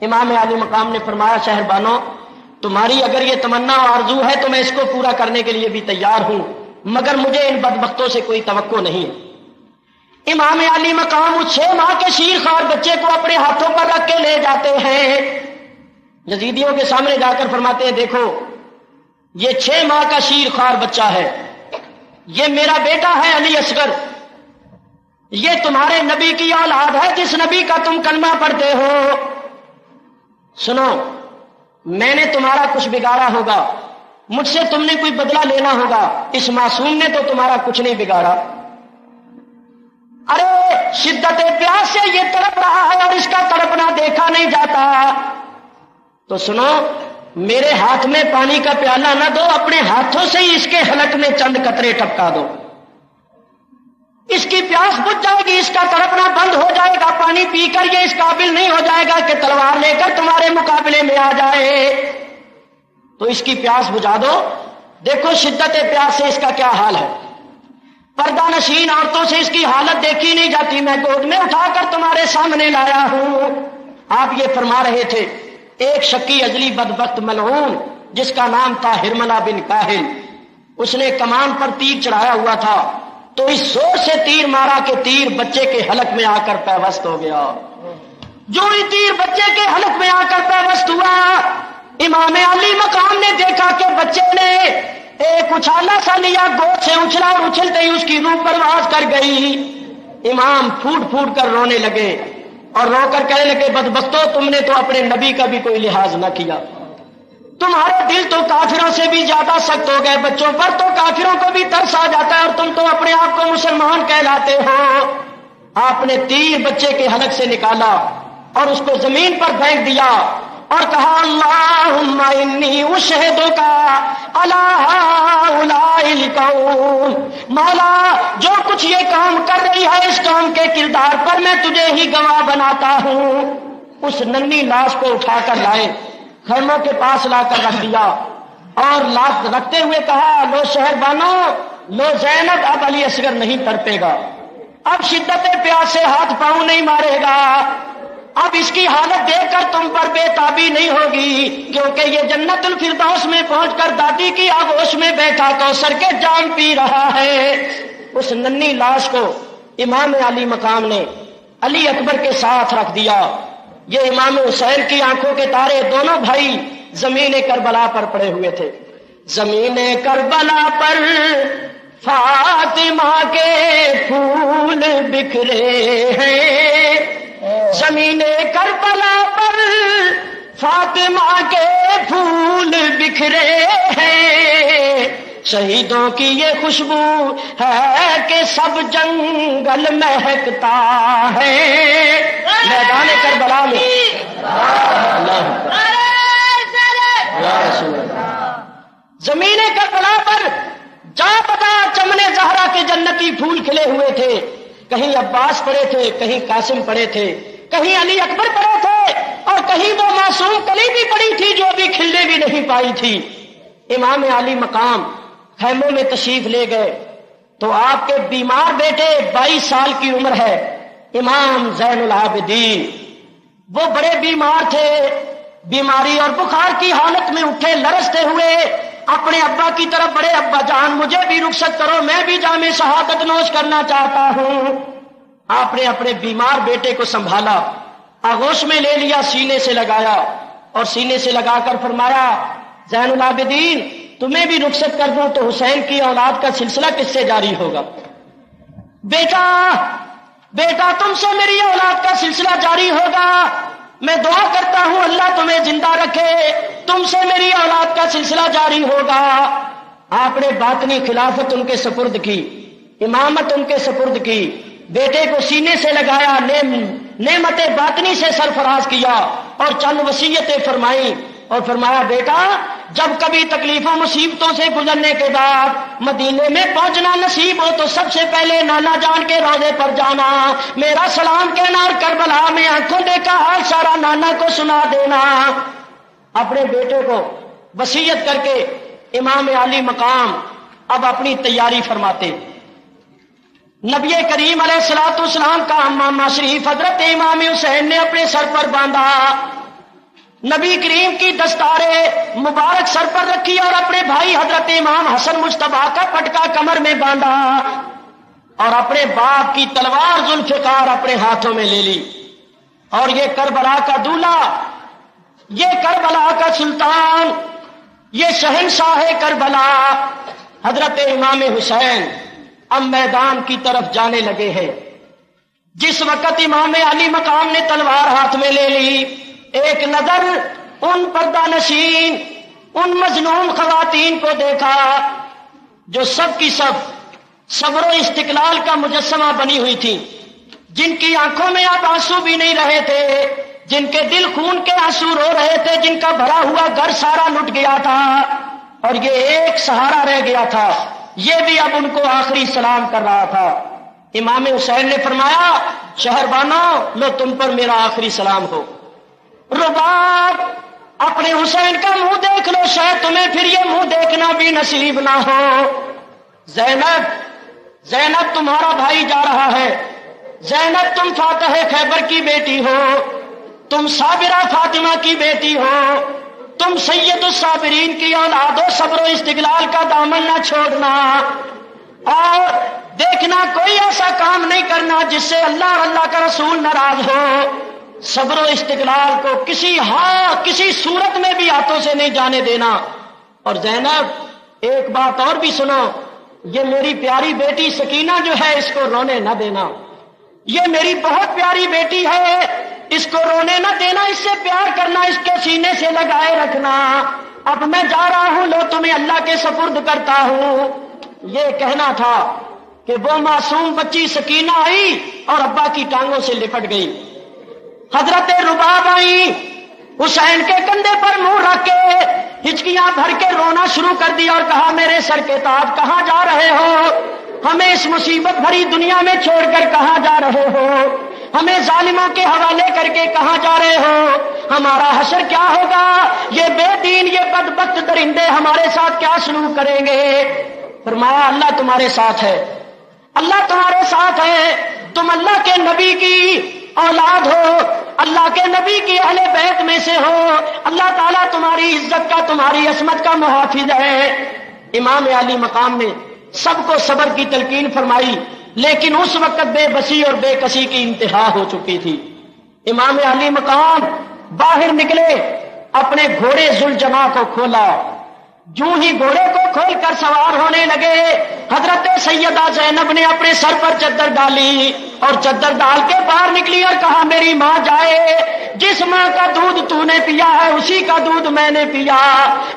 امام علی مقام نے فرمایا شہر بانو تمہاری اگر یہ تمنا و آرزو ہے تو میں اس کو پورا کرنے کے لیے بھی تیار ہوں، مگر مجھے ان بدبختوں سے کوئی توقع نہیں۔ امام علی مقام اس 6 ماہ کے شیر خوار بچے کو اپنے ہاتھوں پر رکھ کے لے جاتے ہیں، یزیدیوں کے سامنے جا کر فرماتے ہیں دیکھو یہ 6 ماہ کا شیر خوار بچہ ہے، یہ میرا بیٹا ہے علی اصغر، یہ تمہارے نبی کی اولاد ہے جس نبی کا تم کلمہ پڑھتے ہو، سنو میں نے تمہارا کچھ بگاڑا ہوگا، مجھ سے تم نے کوئی بدلہ لینا ہوگا، اس معصوم نے تو تمہارا کچھ نہیں بگاڑا۔ ارے شدت پیاس سے یہ تڑپ رہا ہے اور اس کا تڑپنا دیکھا نہیں جاتا، تو سنو میرے ہاتھ میں پانی کا پیالہ نہ دو، اپنے ہاتھوں سے ہی اس کے حلق میں چند قطرے ٹپکا دو، اس کی پیاس بجھ جائے گی، اس کا تڑپنا بند ہو جائے گا، پانی پی کر یہ اس قابل نہیں ہو جائے گا کہ تلوار لے کر تمہارے مقابلے میں آ جائے۔ تو اس کی پیاس بجھا دو. دیکھو شدت پیاس سے اس کا کیا حال ہے. پردہ نشین عورتوں سے اس کی حالت دیکھی نہیں جاتی. میں گود میں اٹھا کر تمہارے سامنے لایا ہوں. آپ یہ فرما رہے تھے. ایک شقی ازلی بدبخت ملعون جس کا نام تھا ہرملہ بن کاہل، اس نے کمان پر تیر چڑھایا ہوا تھا تو اس زور سے تیر مارا کہ تیر بچے کے حلق میں آ کر پیوست ہو گیا. جو ہی تیر بچے کے حلق میں آ کر پیوست ہوا، امام علی مقام نے دیکھا کہ بچے نے ایک اچھالا سا لیا، گود سے اچھلا اور اچھلتے ہی اس کی روح پرواز کر گئی. امام پھوٹ پھوٹ کر رونے لگے اور رو کر کہنے لگے بدبختو، تم نے تو اپنے نبی کا بھی کوئی لحاظ نہ کیا. تمہارے دل تو کافروں سے بھی زیادہ سخت ہو گئے، بچوں پر تو کافروں کو بھی ترس آ جاتا ہے اور تم تو اپنے آپ کو مسلمان کہلاتے ہو. آپ نے تیر بچے کے حلق سے نکالا اور اس کو زمین پر پھینک دیا اور کہا اللہم انی اشہدک علی ہؤلاء القوم. مولا جو کچھ یہ کام کر رہی ہے اس قوم کے کردار پر میں تجھے ہی گواہ بناتا ہوں. اس ننھی لاش کو اٹھا کر لائے، خیموں کے پاس لا کر رکھ دیا اور لات رکھتے ہوئے کہا لو شہر بانو، لو زینب، اب علی اصغر نہیں تڑپے گا، اب شدت پیاس سے ہاتھ پاؤں نہیں مارے گا، اب اس کی حالت دیکھ کر تم پر بے تابی نہیں ہوگی، کیونکہ یہ جنت الفردوس میں پہنچ کر دادی کی آغوش میں بیٹھا کوثر کے جام پی رہا ہے. اس ننھی لاش کو امام علی مقام نے علی اکبر کے ساتھ رکھ دیا. یہ امام حسین کی آنکھوں کے تارے دونوں بھائی زمین کربلا پر پڑے ہوئے تھے. زمین کربلا پر فاطمہ کے پھول بکھرے ہیں، زمین کربلا پر فاطمہ کے پھول بکھرے ہیں. شہیدوں کی یہ خوشبو ہے کہ سب جنگل مہکتا ہے. میدان کربلا میں زمین کربلا پر جا پتا چمن زہرا کے جنتی پھول کھلے ہوئے تھے. کہیں عباس پڑے تھے، کہیں قاسم پڑے تھے، کہیں علی اکبر پڑے تھے اور کہیں وہ معصوم کلی بھی پڑی تھی جو ابھی کھلنے بھی نہیں پائی تھی. امام علی مقام خیموں میں تشریف لے گئے تو آپ کے بیمار بیٹے 22 سال کی عمر ہے امام زین العابدین، وہ بڑے بیمار تھے، بیماری اور بخار کی حالت میں اٹھے لرزتے ہوئے اپنے ابا کی طرف بڑے ابا جان مجھے بھی رخصت کرو، میں بھی جام شہادت نوش کرنا چاہتا ہوں. آپ نے اپنے بیمار بیٹے کو سنبھالا، آغوش میں لے لیا، سینے سے لگایا اور سینے سے لگا کر فرمایا زین العابدین تمہیں بھی رخصت کر دوں تو حسین کی اولاد کا سلسلہ کس سے جاری ہوگا؟ بیٹا بیٹا تم سے میری اولاد کا سلسلہ جاری ہوگا، میں دعا کرتا ہوں اللہ تمہیں زندہ رکھے، تم سے میری اولاد کا سلسلہ جاری ہوگا. آپ نے باطنی خلافت ان کے سپرد کی، امامت ان کے سپرد کی، بیٹے کو سینے سے لگایا، نعمت باطنی سے سرفراز کیا اور چند وصیتیں فرمائیں اور فرمایا بیٹا جب کبھی تکلیفوں مصیبتوں سے گزرنے کے بعد مدینے میں پہنچنا نصیب ہو تو سب سے پہلے نانا جان کے روضے پر جانا، میرا سلام کہنا اور کربلا میں آنکھوں دیکھا حال سارا نانا کو سنا دینا. اپنے بیٹے کو وصیت کر کے امام علی مقام اب اپنی تیاری فرماتے. نبی کریم علیہ الصلوۃ والسلام کا امامہ شریف حضرت امام حسین نے اپنے سر پر باندھا، نبی کریم کی دستار مبارک سر پر رکھی اور اپنے بھائی حضرت امام حسن مجتبیٰ کا پٹکا کمر میں باندھا اور اپنے باپ کی تلوار ذوالفقار اپنے ہاتھوں میں لے لی. اور یہ کربلا کا دولہا، یہ کربلا کا سلطان، یہ شہنشاہ کربلا حضرت امام حسین اب میدان کی طرف جانے لگے ہیں. جس وقت امام علی مقام نے تلوار ہاتھ میں لے لی، ایک نظر ان پردہ نشین ان مظلوم خواتین کو دیکھا جو سب کی سب صبر و استقلال کا مجسمہ بنی ہوئی تھی، جن کی آنکھوں میں اب آنسو بھی نہیں رہے تھے، جن کے دل خون کے آنسو رو رہے تھے، جن کا بھرا ہوا گھر سارا لٹ گیا تھا اور یہ ایک سہارا رہ گیا تھا، یہ بھی اب ان کو آخری سلام کر رہا تھا. امام حسین نے فرمایا شہر بانو لو تم پر میرا آخری سلام ہو. رباب اپنے حسین کا منہ دیکھ لو، شاید تمہیں پھر یہ منہ دیکھنا بھی نصیب نہ ہو۔ زینب تمہارا بھائی جا رہا ہے، زینب تم فاتح خیبر کی بیٹی ہو، تم صابرہ فاطمہ کی بیٹی ہو، تم سید الصابرین کی اولاد ہو، صبر و استقلال کا دامن نہ چھوڑنا، اور دیکھنا کوئی ایسا کام نہیں کرنا جس سے اللہ اور اللہ کا رسول ناراض ہو۔ صبر و استقلال کو کسی صورت میں بھی ہاتھوں سے نہیں جانے دینا۔ اور زینب ایک بات اور بھی سنو، یہ میری پیاری بیٹی سکینہ جو ہے اس کو رونے نہ دینا، یہ میری بہت پیاری بیٹی ہے، اس کو رونے نہ دینا، اس سے پیار کرنا، اس کے سینے سے لگائے رکھنا۔ اب میں جا رہا ہوں، لو تمہیں اللہ کے سپرد کرتا ہوں۔ یہ کہنا تھا کہ وہ معصوم بچی سکینہ آئی اور ابا کی ٹانگوں سے لپٹ گئی۔ حضرت رباب آئی، حسین کے کندھے پر منہ رکھ کے ہچکیاں بھر کے رونا شروع کر دیا اور کہا میرے سر کے تاج کہاں جا رہے ہو؟ ہمیں اس مصیبت بھری دنیا میں چھوڑ کر کہاں جا رہے ہو؟ ہمیں ظالموں کے حوالے کر کے کہاں جا رہے ہو؟ ہمارا حشر کیا ہوگا؟ یہ بے دین، یہ بدبخت درندے ہمارے ساتھ کیا سلوک کریں گے؟ فرمایا اللہ تمہارے ساتھ ہے، اللہ تمہارے ساتھ ہے، تم اللہ کے نبی کی اولاد ہو، اللہ کے نبی کی اہل بیت میں سے ہو، اللہ تعالیٰ تمہاری عزت کا، تمہاری عصمت کا محافظ ہے۔ امام علی مقام نے سب کو صبر کی تلقین فرمائی، لیکن اس وقت بے بسی اور بے کسی کی انتہا ہو چکی تھی۔ امام علی مقام باہر نکلے، اپنے گھوڑے ذوالجماع کو کھولا، جو ہی گھوڑے کو کھول کر سوار ہونے لگے، حضرت سیدہ زینب نے اپنے سر پر چادر ڈالی اور چادر ڈال کے باہر نکلی اور کہا میری ماں جائے، جس ماں کا دودھ تو نے پیا ہے اسی کا دودھ میں نے پیا،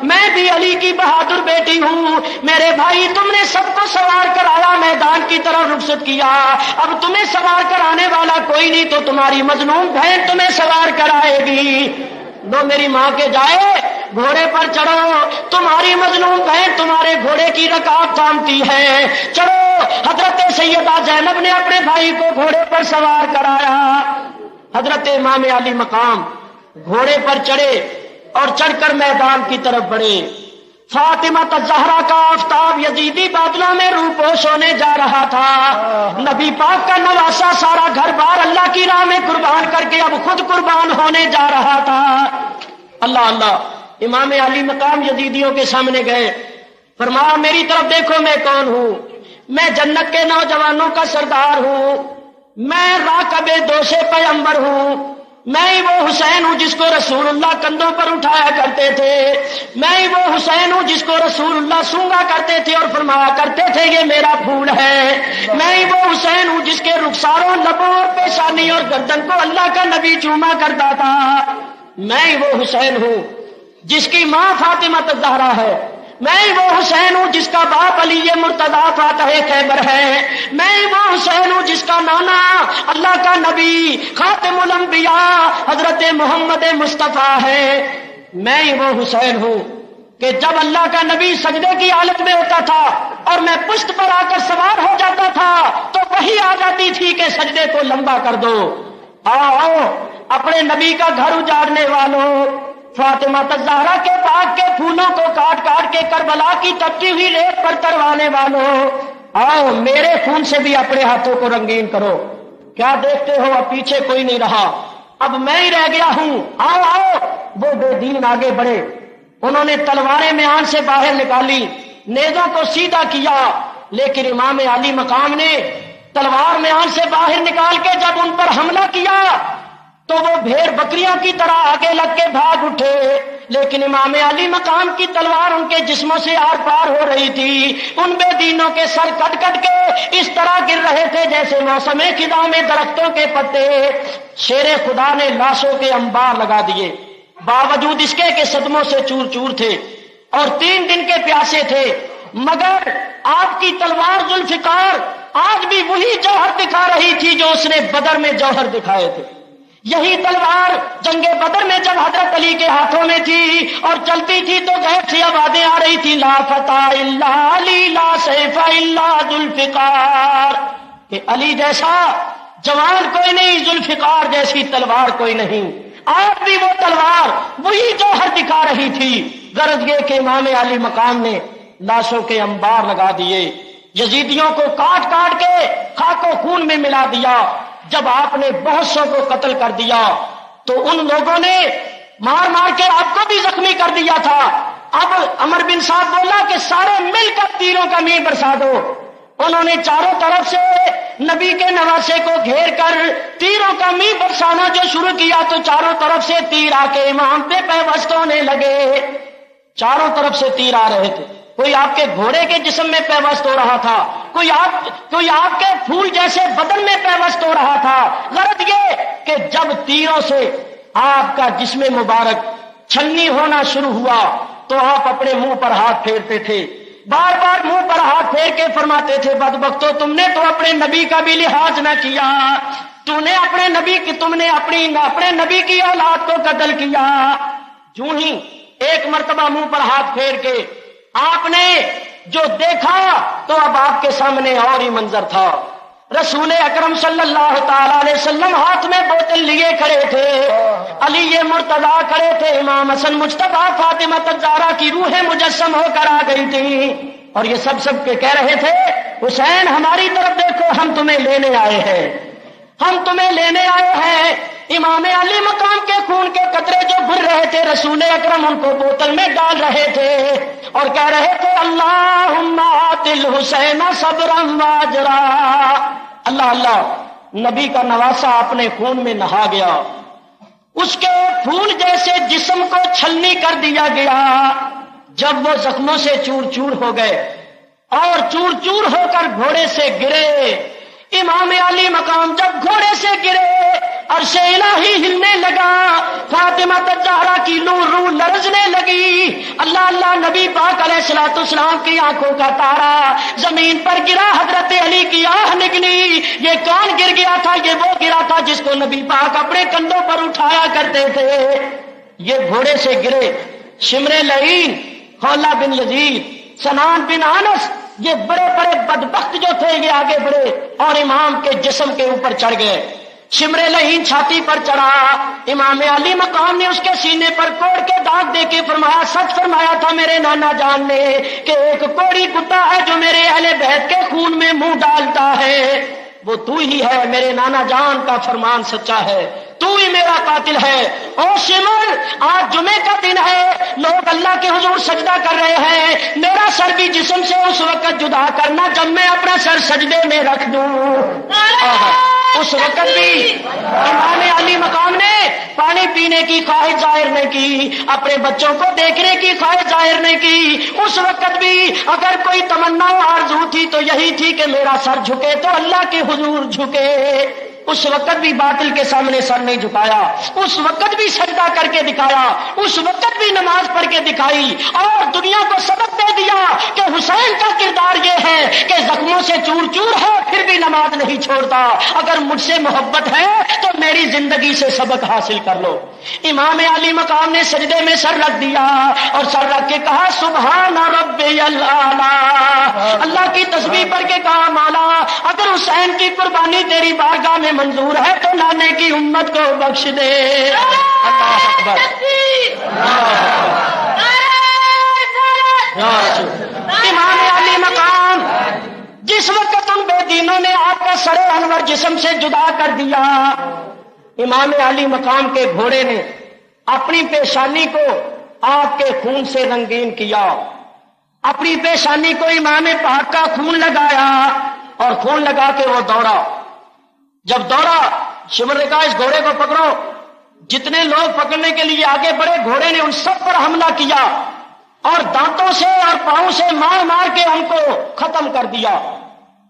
میں بھی علی کی بہادر بیٹی ہوں، میرے بھائی تم نے سب کو سوار کرایا، میدان کی طرف رخصت کیا، اب تمہیں سوار کرانے والا کوئی نہیں تو تمہاری مظلوم بہن تمہیں سوار کرائے گی۔ لو میری ماں کے جائے، گھوڑے پر چڑھو، تمہاری مظلوم بہن تمہارے گھوڑے کی رکاب تھامتی ہے، چڑھو۔ حضرت سیدہ زینب نے اپنے بھائی کو گھوڑے پر سوار کرایا۔ حضرت امام علی مقام گھوڑے پر چڑھے اور چڑھ کر میدان کی طرف بڑھے۔ فاطمہ الزہرا کا آفتاب یزیدی بادلوں میں روپوش ہونے جا رہا تھا، نبی پاک کا نواسا سارا گھر بار اللہ کی راہ میں قربان کر کے اب خود قربان ہونے جا رہا تھا۔ اللہ اللہ، امام علی مقام یزیدیوں کے سامنے گئے، فرمایا میری طرف دیکھو میں کون ہوں، میں جنت کے نوجوانوں کا سردار ہوں، میں راکب دوش پیغمبر ہوں، میں ہی وہ حسین ہوں جس کو رسول اللہ کندھوں پر اٹھایا کرتے تھے، میں ہی وہ حسین ہوں جس کو رسول اللہ سونگا کرتے تھے اور فرمایا کرتے تھے یہ میرا پھول ہے، میں ہی وہ حسین ہوں جس کے رخساروں، لبوں اور پیشانی اور گردن کو اللہ کا نبی چوما کرتا تھا، میں ہی وہ حسین ہوں جس کی ماں فاطمہ الزہرا ہے، میں ہی وہ حسین ہوں جس کا باپ علی مرتضیٰ فاتح خیبر ہے، میں ہی وہ حسین ہوں جس کا نانا اللہ کا نبی خاتم الانبیاء حضرت محمد مصطفیٰ ہے، میں ہی وہ حسین ہوں کہ جب اللہ کا نبی سجدے کی حالت میں ہوتا تھا اور میں پشت پر آ کر سوار ہو جاتا تھا تو وہی آ جاتی تھی کہ سجدے کو لمبا کر دو۔ آؤ اپنے نبی کا گھر اجاڑنے والوں، فاطمہ الزہرا کے باغ کے پھولوں کو کاٹ کاٹ کے کربلا کی تپتی ہوئی ریت پر تروانے والوں، آؤ میرے خون سے بھی اپنے ہاتھوں کو رنگین کرو۔ کیا دیکھتے ہو، اب پیچھے کوئی نہیں رہا، اب میں ہی رہ گیا ہوں، آؤ آؤ۔ وہ بے دین آگے بڑھے، انہوں نے تلواریں میان سے باہر نکالی، نیزوں کو سیدھا کیا، لیکن امام علی مقام نے تلوار میان سے باہر نکال کے جب ان پر حملہ کیا تو وہ بھیڑ بکریوں کی طرح آگے لگ کے بھاگ اٹھے، لیکن امام علی مقام کی تلوار ان کے جسموں سے آر پار ہو رہی تھی، ان بے دینوں کے سر کٹ کٹ کے اس طرح گر رہے تھے جیسے موسم خزاں میں درختوں کے پتے۔ شیر خدا نے لاشوں کے انبار لگا دیے، باوجود اس کے صدموں سے چور چور تھے اور 3 دن کے پیاسے تھے، مگر آپ کی تلوار ذوالفقار آج بھی وہی جوہر دکھا رہی تھی جو اس نے بدر میں جوہر دکھائے تھے۔ یہی تلوار جنگ بدر میں جب حضرت علی کے ہاتھوں میں تھی اور چلتی تھی تو غیب سے آوازیں آ رہی تھی، لا فتح الا علی لا سیف الا ذوالفقار، کہ علی جیسا جوان کوئی نہیں، ذوالفقار جیسی تلوار کوئی نہیں۔ آج بھی وہ تلوار وہی جوہر دکھا رہی تھی۔ غرض یہ کہ امام علی مقام نے لاشوں کے انبار لگا دیے، یزیدیوں کو کاٹ کاٹ کے خاک و خون میں ملا دیا۔ جب آپ نے بہت سو کو قتل کر دیا تو ان لوگوں نے مار مار کے آپ کو بھی زخمی کر دیا تھا۔ اب عمر بن سعد بولا کہ سارے مل کر تیروں کا میل برسا دو۔ انہوں نے چاروں طرف سے نبی کے نواسے کو گھیر کر تیروں کا میل برسانا جو شروع کیا تو چاروں طرف سے تیر آ کے امام پہ پیوست ہونے لگے۔ چاروں طرف سے تیر آ رہے تھے، کوئی آپ کے گھوڑے کے جسم میں پیوست ہو رہا تھا، کوئی آپ کے پھول جیسے بدن میں پیوست ہو رہا تھا۔ غرض یہ کہ جب تیروں سے آپ کا جسم مبارک چھلنی ہونا شروع ہوا تو آپ اپنے منہ پر ہاتھ پھیرتے تھے، بار بار منہ پر ہاتھ پھیر کے فرماتے تھے بدبختو تم نے تو اپنے نبی کا بھی لحاظ نہ کیا، تم نے اپنے نبی کی اولاد کو قتل کیا۔ جو ہی ایک مرتبہ منہ پر ہاتھ پھیر کے آپ نے جو دیکھا تو اب آپ کے سامنے اور ہی منظر تھا۔ رسول اکرم صلی اللہ تعالی علیہ وسلم ہاتھ میں بوتل لیے کھڑے تھے، علی مرتضیٰ کھڑے تھے، امام حسن مجتبیٰ فاطمہ الزہرا کی روح مجسم ہو کر آ گئی تھی، اور یہ سب کے کہہ رہے تھے حسین ہماری طرف دیکھو ہم تمہیں لینے آئے ہیں، ہم تمہیں لینے آئے ہیں۔ امام علی مقام کے خون کے قطرے جو گر رہے تھے رسول اکرم ان کو بوتل میں ڈال رہے تھے اور کہہ رہے تھے اللہم آت الحسین صبرا واجرا۔ اللہ اللہ، نبی کا نواسا اپنے خون میں نہا گیا، اس کے پھول جیسے جسم کو چھلنی کر دیا گیا۔ جب وہ زخموں سے چور چور ہو گئے اور چور چور ہو کر گھوڑے سے گرے، امام علی مقام جب گھوڑے سے گرے عرش الہی ہلنے لگا، فاطمہ الزہرا کی روح لرزنے لگی۔ اللہ اللہ، نبی پاک علیہ الصلوۃ والسلام کی آنکھوں کا تارا زمین پر گرا، حضرت علی کی آہ نکلی۔ یہ کون گر گیا تھا؟ یہ وہ گرا تھا جس کو نبی پاک اپنے کندھوں پر اٹھایا کرتے تھے۔ یہ گھوڑے سے گرے شمر لعین، خولہ بن یزید، سنان بن انس، یہ بڑے بڑے بدبخت جو تھے یہ آگے بڑھے اور امام کے جسم کے اوپر چڑھ گئے۔ شمر لعین چھاتی پر چڑھا، امام علی مقام نے اس کے سینے پر کوڑ کے داغ دے کے فرمایا سچ فرمایا تھا میرے نانا جان نے کہ ایک کوڑی کتا ہے جو میرے اہل بیت کے خون میں منہ ڈالتا ہے، وہ تو ہی ہے۔ میرے نانا جان کا فرمان سچا ہے، تو ہی میرا قاتل ہے۔ او شمر، آج جمعے کا دن ہے، لوگ اللہ کے حضور سجدہ کر رہے ہیں، میرا سر بھی جسم سے اس وقت جدا کرنا جب میں اپنا سر سجدے میں رکھ دوں۔ اس وقت بھی امام علی مقام نے پانی پینے کی خواہش ظاہر نہیں کی، اپنے بچوں کو دیکھنے کی خواہش ظاہر نہیں کی۔ اس وقت بھی اگر کوئی تمنا آرزو تھی تو یہی تھی کہ میرا سر جھکے تو اللہ کے حضور جھکے۔ اس وقت بھی باطل کے سامنے سر نہیں جھکایا، اس وقت بھی سجدہ کر کے دکھایا، اس وقت بھی نماز پڑھ کے دکھائی اور دنیا کو سبق دے دیا کہ حسین کا کردار یہ ہے کہ زخموں سے چور چور ہے پھر بھی نماز نہیں چھوڑتا۔ اگر مجھ سے محبت ہے تو میری زندگی سے سبق حاصل کر لو۔ امام علی مقام نے سجدے میں سر رکھ دیا اور سر رکھ کے کہا سبحان ربی الاعلی، اللہ کی تسبیح پڑھ کے کہا مولا اگر حسین کی قربانی تیری بارگاہ میں منظور ہے تو نانے کی امت کو بخش دے۔ اللہ اکبر، امام علی مقام جس وقت ان بے دینوں نے آپ کا سر انور جسم سے جدا کر دیا، امام علی مقام کے گھوڑے نے اپنی پیشانی کو آپ کے خون سے رنگین کیا، اپنی پیشانی کو امام پاک کا خون لگایا اور خون لگا کے وہ دوڑا۔ جب دوڑا شمر نے کہا اس گھوڑے کو پکڑو، جتنے لوگ پکڑنے کے لیے آگے بڑھے گھوڑے نے ان سب پر حملہ کیا اور دانتوں سے اور پاؤں سے مار مار کے ان کو ختم کر دیا۔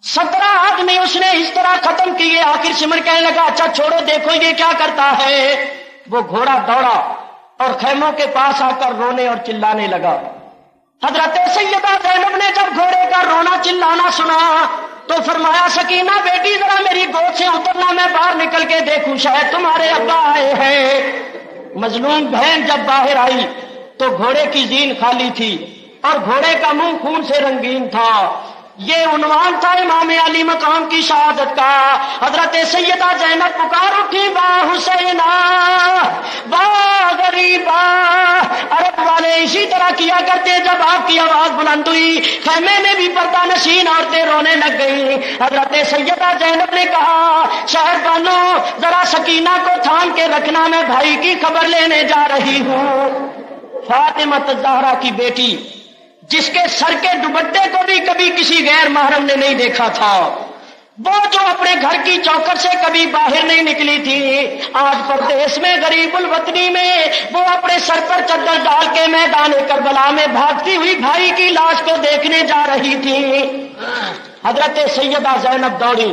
17 آدمی اس نے اس طرح ختم کیے، آخر شمر کہنے لگا اچھا چھوڑو دیکھو یہ کیا کرتا ہے۔ وہ گھوڑا دوڑا اور خیموں کے پاس آ کر رونے اور چلانے لگا۔ حضرت سیدہ زینب نے جب گھوڑے کا رونا چلانا سنا تو فرمایا سکینہ بیٹی ذرا میری گود سے اترنا، میں باہر نکل کے دیکھوں شاید تمہارے ابا آئے ہیں۔ مظلوم بہن جب باہر آئی تو گھوڑے کی زین خالی تھی اور گھوڑے کا منہ خون سے رنگین تھا۔ یہ عنوان تھا امام علی مقام کی شہادت کا۔ حضرت سیدہ زینب پکار اٹھی با حسینہ با طرح کیا کرتے جب آپ کی آواز بلند ہوئی خیمے میں بھی پردہ نشین عورتیں رونے لگ گئی. حضرت سیدہ زینب نے کہا شہر بانو ذرا سکینہ کو تھام کے رکھنا، میں بھائی کی خبر لینے جا رہی ہوں. فاطمہ الزہرا کی بیٹی جس کے سر کے دوپٹے کو بھی کبھی کسی غیر محرم نے نہیں دیکھا تھا، وہ جو اپنے گھر کی چوکھٹ سے کبھی باہر نہیں نکلی تھی، آج پردیس میں غریب الوطنی میں وہ اپنے سر پر چادر ڈال کے میدان کربلا میں بھاگتی ہوئی بھائی کی لاش کو دیکھنے جا رہی تھی. حضرت سیدہ زینب دوڑی،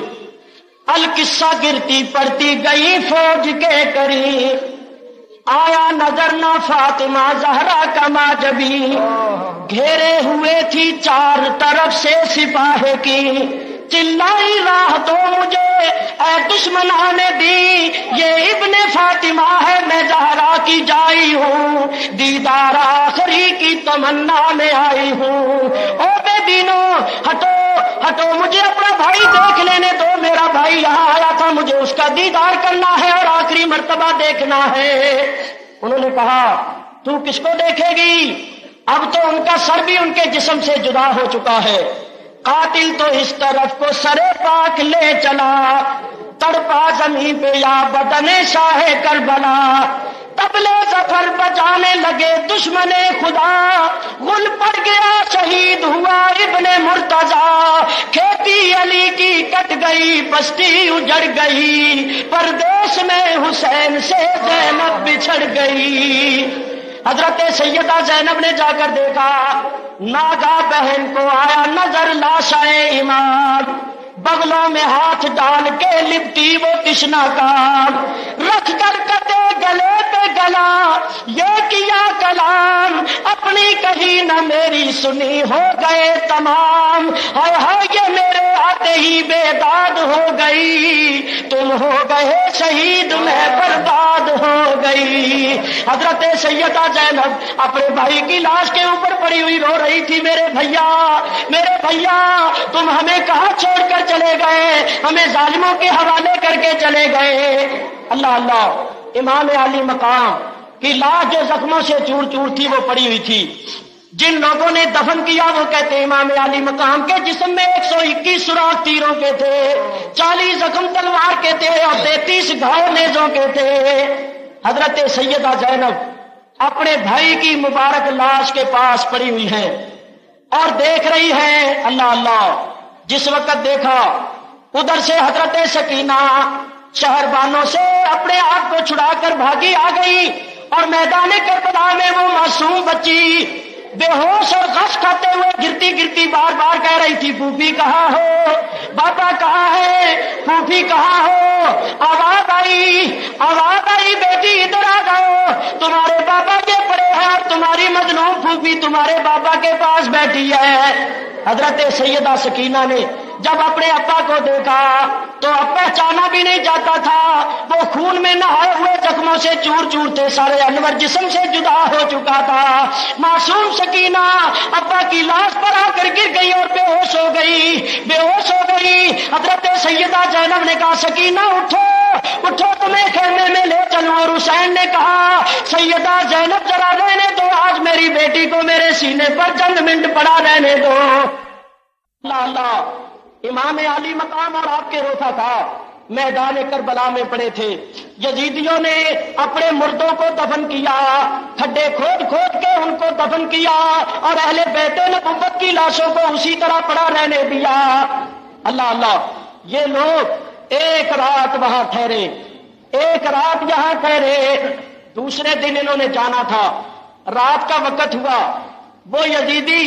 القصہ گرتی پڑتی گئی فوج کے قریب، آیا نظر نہ فاطمہ زہرا کا ماجبی، گھیرے ہوئے تھی چار طرف سے سپاہ کی، چلائی راہ تو مجھے اے دشمنان دی، یہ ابن فاطمہ ہے میں زہرا کی جائی ہوں، دیدار آخری کی تمنا میں آئی ہوں. او بے دینو ہٹو ہٹو، مجھے اپنا بھائی دیکھ لینے دو، میرا بھائی یہاں آیا تھا، مجھے اس کا دیدار کرنا ہے اور آخری مرتبہ دیکھنا ہے. انہوں نے کہا تو کس کو دیکھے گی؟ اب تو ان کا سر بھی ان کے جسم سے جدا ہو چکا ہے. قاتل تو اس طرف کو سرے پاک لے چلا، تڑپا زمین پہ یا بدن شاہ کربلا، تبلے ظفر بجانے لگے دشمن خدا، غل پڑ گیا شہید ہوا ابن مرتضیٰ، کھیتی علی کی کٹ گئی بستی اجڑ گئی، پردیس میں حسین سے زینب بچھڑ گئی. حضرت سیدہ زینب نے جا کر دیکھا، ناگا بہن کو آیا نظر لاشائے ایمان، بغلوں میں ہاتھ ڈال کے لپٹی وہ تشنا کام، رکھ کر کتے گلے پہ گلا یہ کیا کلام، اپنی کہی نہ میری سنی ہو گئے تمام، ہائے ہائے یہ میرے آتے ہی بے داد ہو گئی، تم ہو گئے شہید میں برباد ہو گئی. حضرت سیدہ زینب اپنے بھائی کی لاش کے اوپر پڑی ہوئی رو رہی تھی، میرے بھیا تم ہمیں کہاں چھوڑ کر چلے گئے، ہمیں ظالموں کے حوالے کر کے چلے گئے. اللہ اللہ، امام علی مقام کی لاش جو زخموں سے چور چور تھی وہ پڑی ہوئی تھی. جن لوگوں نے دفن کیا وہ کہتے ہیں امام علی مقام کے جسم میں 121 سوراخ تیروں کے تھے، 40 زخم تلوار کے تھے اور 33 گھاؤ نیزوں کے تھے. حضرت سیدہ زینب اپنے بھائی کی مبارک لاش کے پاس پڑی ہوئی ہے اور دیکھ رہی ہے. اللہ اللہ، جس وقت دیکھا ادھر سے حضرت سکینہ شہربانوں سے اپنے آپ کو چھڑا کر بھاگی آ گئی اور میدان کربلا میں وہ معصوم بچی بے ہوش اور غش کھاتے ہوئے گرتی گرتی بار بار کہہ رہی تھی پھوپھی کہاں ہو، بابا کہاں ہے، پھوپھی کہاں ہو. آواز آئی بیٹی ادھر آ جاؤ، تمہارے بابا کے پڑے ہیں اور تمہاری مظلوم پھوپھی تمہارے بابا کے پاس بیٹھی ہے. حضرت سیدہ سکینہ نے جب اپنے ابا کو دیکھا تو اب پہچانا بھی نہیں جاتا تھا، وہ خون میں نہائے ہوئے زخموں سے چور چور تھے، سارے انور جسم سے جدا ہو چکا تھا. معصوم سکینہ ابا کی لاش پر آ کر گر گئی اور بے ہوش ہو گئی. حضرت سیدہ زینب نے کہا سکینہ اٹھو تمہیں خیمے میں لے چلوں. اور حسین نے کہا سیدہ زینب ذرا رہنے دو، آج میری بیٹی کو میرے سینے پر چند منٹ پڑا رہنے دو. اللہ اللہ، امام علی مقام اور آپ کے روتا تھا میدان کربلا میں پڑے تھے. یزیدیوں نے اپنے مردوں کو دفن کیا، کھڈے کھود کے ان کو دفن کیا اور اہل بیت نبوت کی لاشوں کو اسی طرح پڑا رہنے دیا. اللہ اللہ، یہ لوگ ایک رات وہاں ٹھہرے، ایک رات یہاں ٹھہرے، دوسرے دن انہوں نے جانا تھا. رات کا وقت ہوا، وہ یزیدی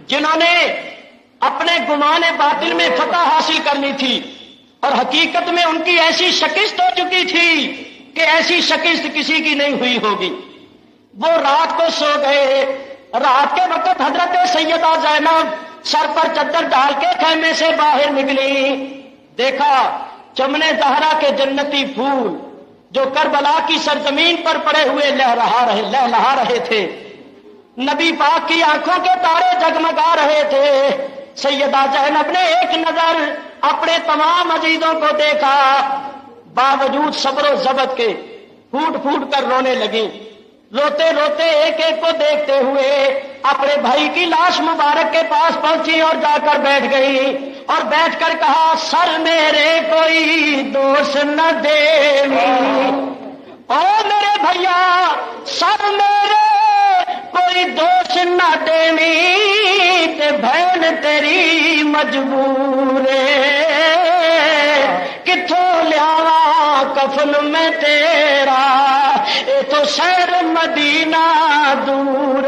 جنہوں نے اپنے گمان باطل میں فتح حاصل کرنی تھی اور حقیقت میں ان کی ایسی شکست ہو چکی تھی کہ ایسی شکست کسی کی نہیں ہوئی ہوگی، وہ رات کو سو گئے. رات کے وقت حضرت سیدہ زینب سر پر چادر ڈال کے خیمے سے باہر نکلی. دیکھا چمن زہرا کے جنتی پھول جو کربلا کی سرزمین پر پڑے ہوئے لہلہا رہے تھے، نبی پاک کی آنکھوں کے تارے جگمگا رہے تھے. سیدہ زینب نے ایک نظر اپنے تمام عزیزوں کو دیکھا، باوجود صبر و ضبط کے پھوٹ پھوٹ کر رونے لگی. روتے روتے ایک ایک کو دیکھتے ہوئے اپنے بھائی کی لاش مبارک کے پاس پہنچی اور جا کر بیٹھ گئی اور بیٹھ کر کہا سر میرے کوئی دوش نہ دے او میرے بھیا سر میرے کوئی دوش نہ دے بہن تیری مجبور کتوں لیاوا کفن میں تیرا اے تو شہر مدینہ دور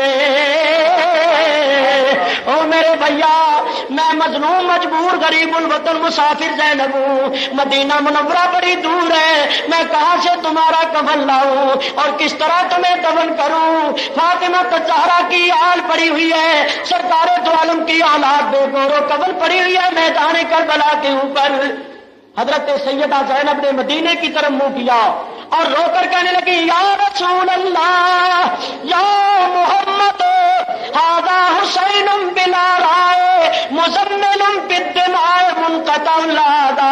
او میرے بھیا میں مظلوم مجبور غریب الوطن مسافر زینب ہوں مدینہ منورہ بڑی دور ہے میں کہاں سے تمہارا کفن لاؤں اور کس طرح تمہیں دفن کروں فاطمہ زہرا کی آل پڑی ہوئی ہے سرکار دو عالم کی اولاد بے گورو کفن پڑی ہوئی ہے میدان کربلا کے اوپر حضرت سیدہ زینب نے مدینے کی طرف منہ کیا اور رو کر کہنے لگی یا رسول اللہ یا محمد ھذا حسین بلا رائے مزمل بالدماء منقطع الادا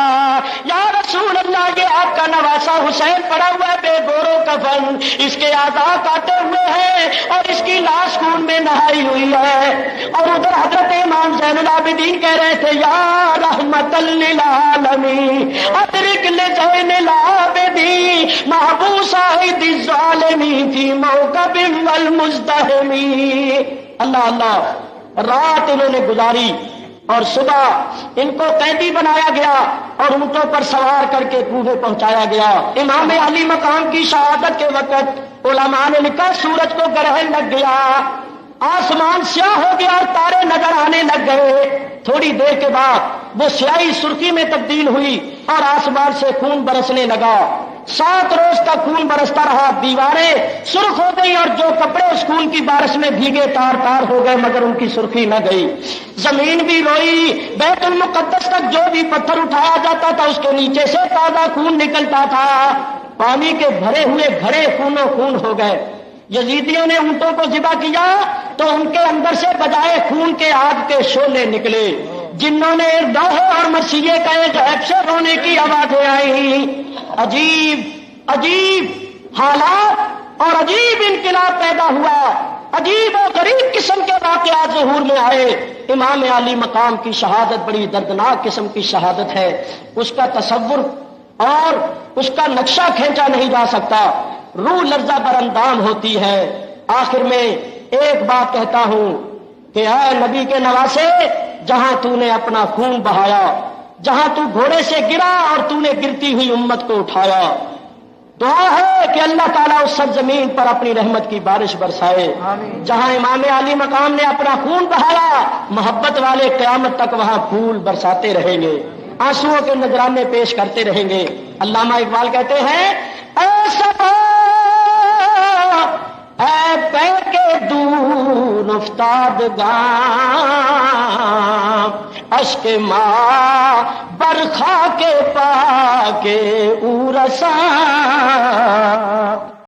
یا رسول اللہ یہ آپ کا نواسا حسین پڑا ہوا ہے بے گورو کفن اس کے اعضاء کاٹے ہوئے ہیں اور اس کی لاش خون میں نہائی ہوئی ہے اور ادھر حضرت امام زین العابدین کہہ رہے تھے یا رحمت للعالمین ادرک لزین العابدین محبوس عید الظالمین فی موکب والمزدحمین اللہ اللہ رات انہوں نے گزاری اور صبح ان کو قیدی بنایا گیا اور اونٹوں پر سوار کر کے کوفے پہنچایا گیا امام علی مقام کی شہادت کے وقت علماء نے لکھا سورج کو گرہن لگ گیا آسمان سیاہ ہو گیا اور تارے نظر آنے لگ گئے تھوڑی دیر کے بعد وہ سیاہی سرخی میں تبدیل ہوئی اور آسمان سے خون برسنے لگا 7 روز تک خون برستا رہا دیواریں سرخ ہو گئی اور جو کپڑے اس خون کی بارش میں بھیگے تار تار ہو گئے مگر ان کی سرخی نہ گئی زمین بھی روئی بیت المقدس تک جو بھی پتھر اٹھایا جاتا تھا اس کے نیچے سے تازہ خون نکلتا تھا پانی کے بھرے ہوئے گھڑے خونوں خون ہو گئے یزیدیوں نے اونٹوں کو ذبح کیا تو ان کے اندر سے بجائے خون کے آگ کے شعلے نکلے جنہوں نے دوہے اور مسیحے کا ایک عیب سے رونے کی آوازیں آئیں عجیب عجیب حالات اور عجیب انقلاب پیدا ہوا عجیب اور غریب قسم کے واقعات ظہور میں آئے امام علی مقام کی شہادت بڑی دردناک قسم کی شہادت ہے اس کا تصور اور اس کا نقشہ کھینچا نہیں جا سکتا روح لرزہ بر اندام ہوتی ہے آخر میں ایک بات کہتا ہوں کہ اے نبی کے نواسے جہاں تو نے اپنا خون بہایا جہاں تو گھوڑے سے گرا اور تو نے گرتی ہوئی امت کو اٹھایا دعا ہے کہ اللہ تعالیٰ اس سرزمین پر اپنی رحمت کی بارش برسائے جہاں امام علی مقام نے اپنا خون بہایا محبت والے قیامت تک وہاں پھول برساتے رہیں گے آنسوؤں کے نذرانے پیش کرتے رہیں گے علامہ اقبال کہتے ہیں اے صبا اے پہ کے دور افتادگاں اشک ماں برخا کے پا کے او رساں